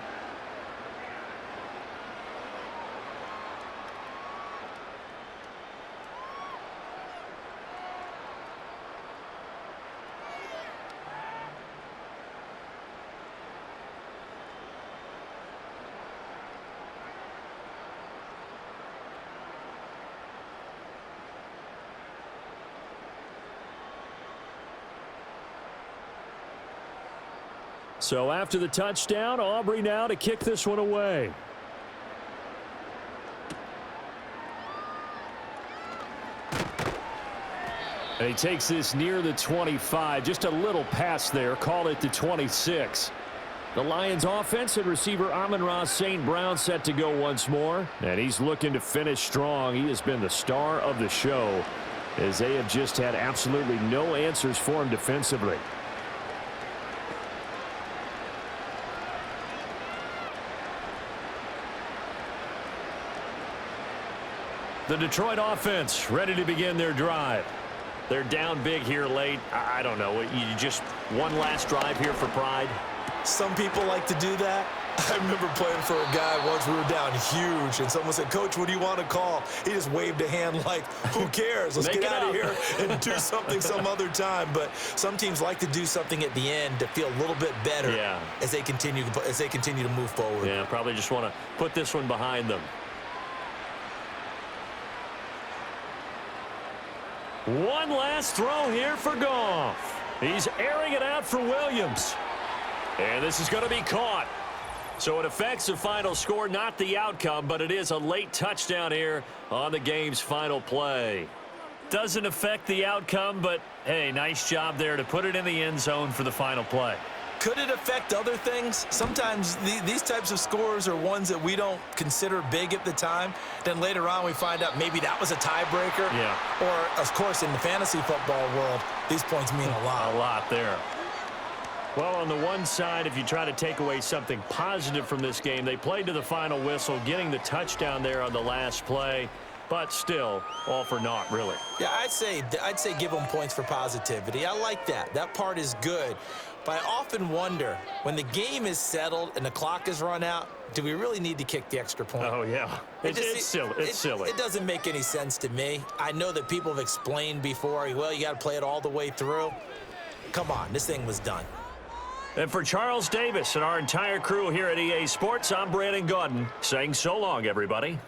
So after the touchdown, Aubrey now to kick this one away. And he takes this near the 25. Just a little pass there. Call it the 26. The Lions offense and receiver Amon-Ra St. Brown set to go once more. And he's looking to finish strong. He has been the star of the show, as they have just had absolutely no answers for him defensively. The Detroit offense ready to begin their drive. They're down big here late. I don't know. You just one last drive here for pride. Some people like to do that. I remember playing for a guy once. We were down huge, and someone said, "Coach, what do you want to call?" He just waved a hand like, "Who cares? Let's get out of here and do something some other time." But some teams like to do something at the end to feel a little bit better as they continue to move forward. Yeah, probably just want to put this one behind them. One last throw here for Goff. He's airing it out for Williams. And this is going to be caught. So it affects the final score, not the outcome, but it is a late touchdown here on the game's final play. Doesn't affect the outcome, but hey, nice job there to put it in the end zone for the final play. Could it affect other things? Sometimes these types of scores are ones that we don't consider big at the time. Then later on we find out maybe that was a tiebreaker. Yeah. Or, of course, in the fantasy football world, these points mean a lot. A lot there. Well, on the one side, if you try to take away something positive from this game, they played to the final whistle, getting the touchdown there on the last play. But still, all for naught, really. Yeah, I'd say give them points for positivity. I like that. That part is good. But I often wonder, when the game is settled and the clock is run out, do we really need to kick the extra point? Oh, yeah. It's silly. It's silly. It doesn't make any sense to me. I know that people have explained before, well, you got to play it all the way through. Come on, this thing was done. And for Charles Davis and our entire crew here at EA Sports, I'm Brandon Gaudin saying so long, everybody.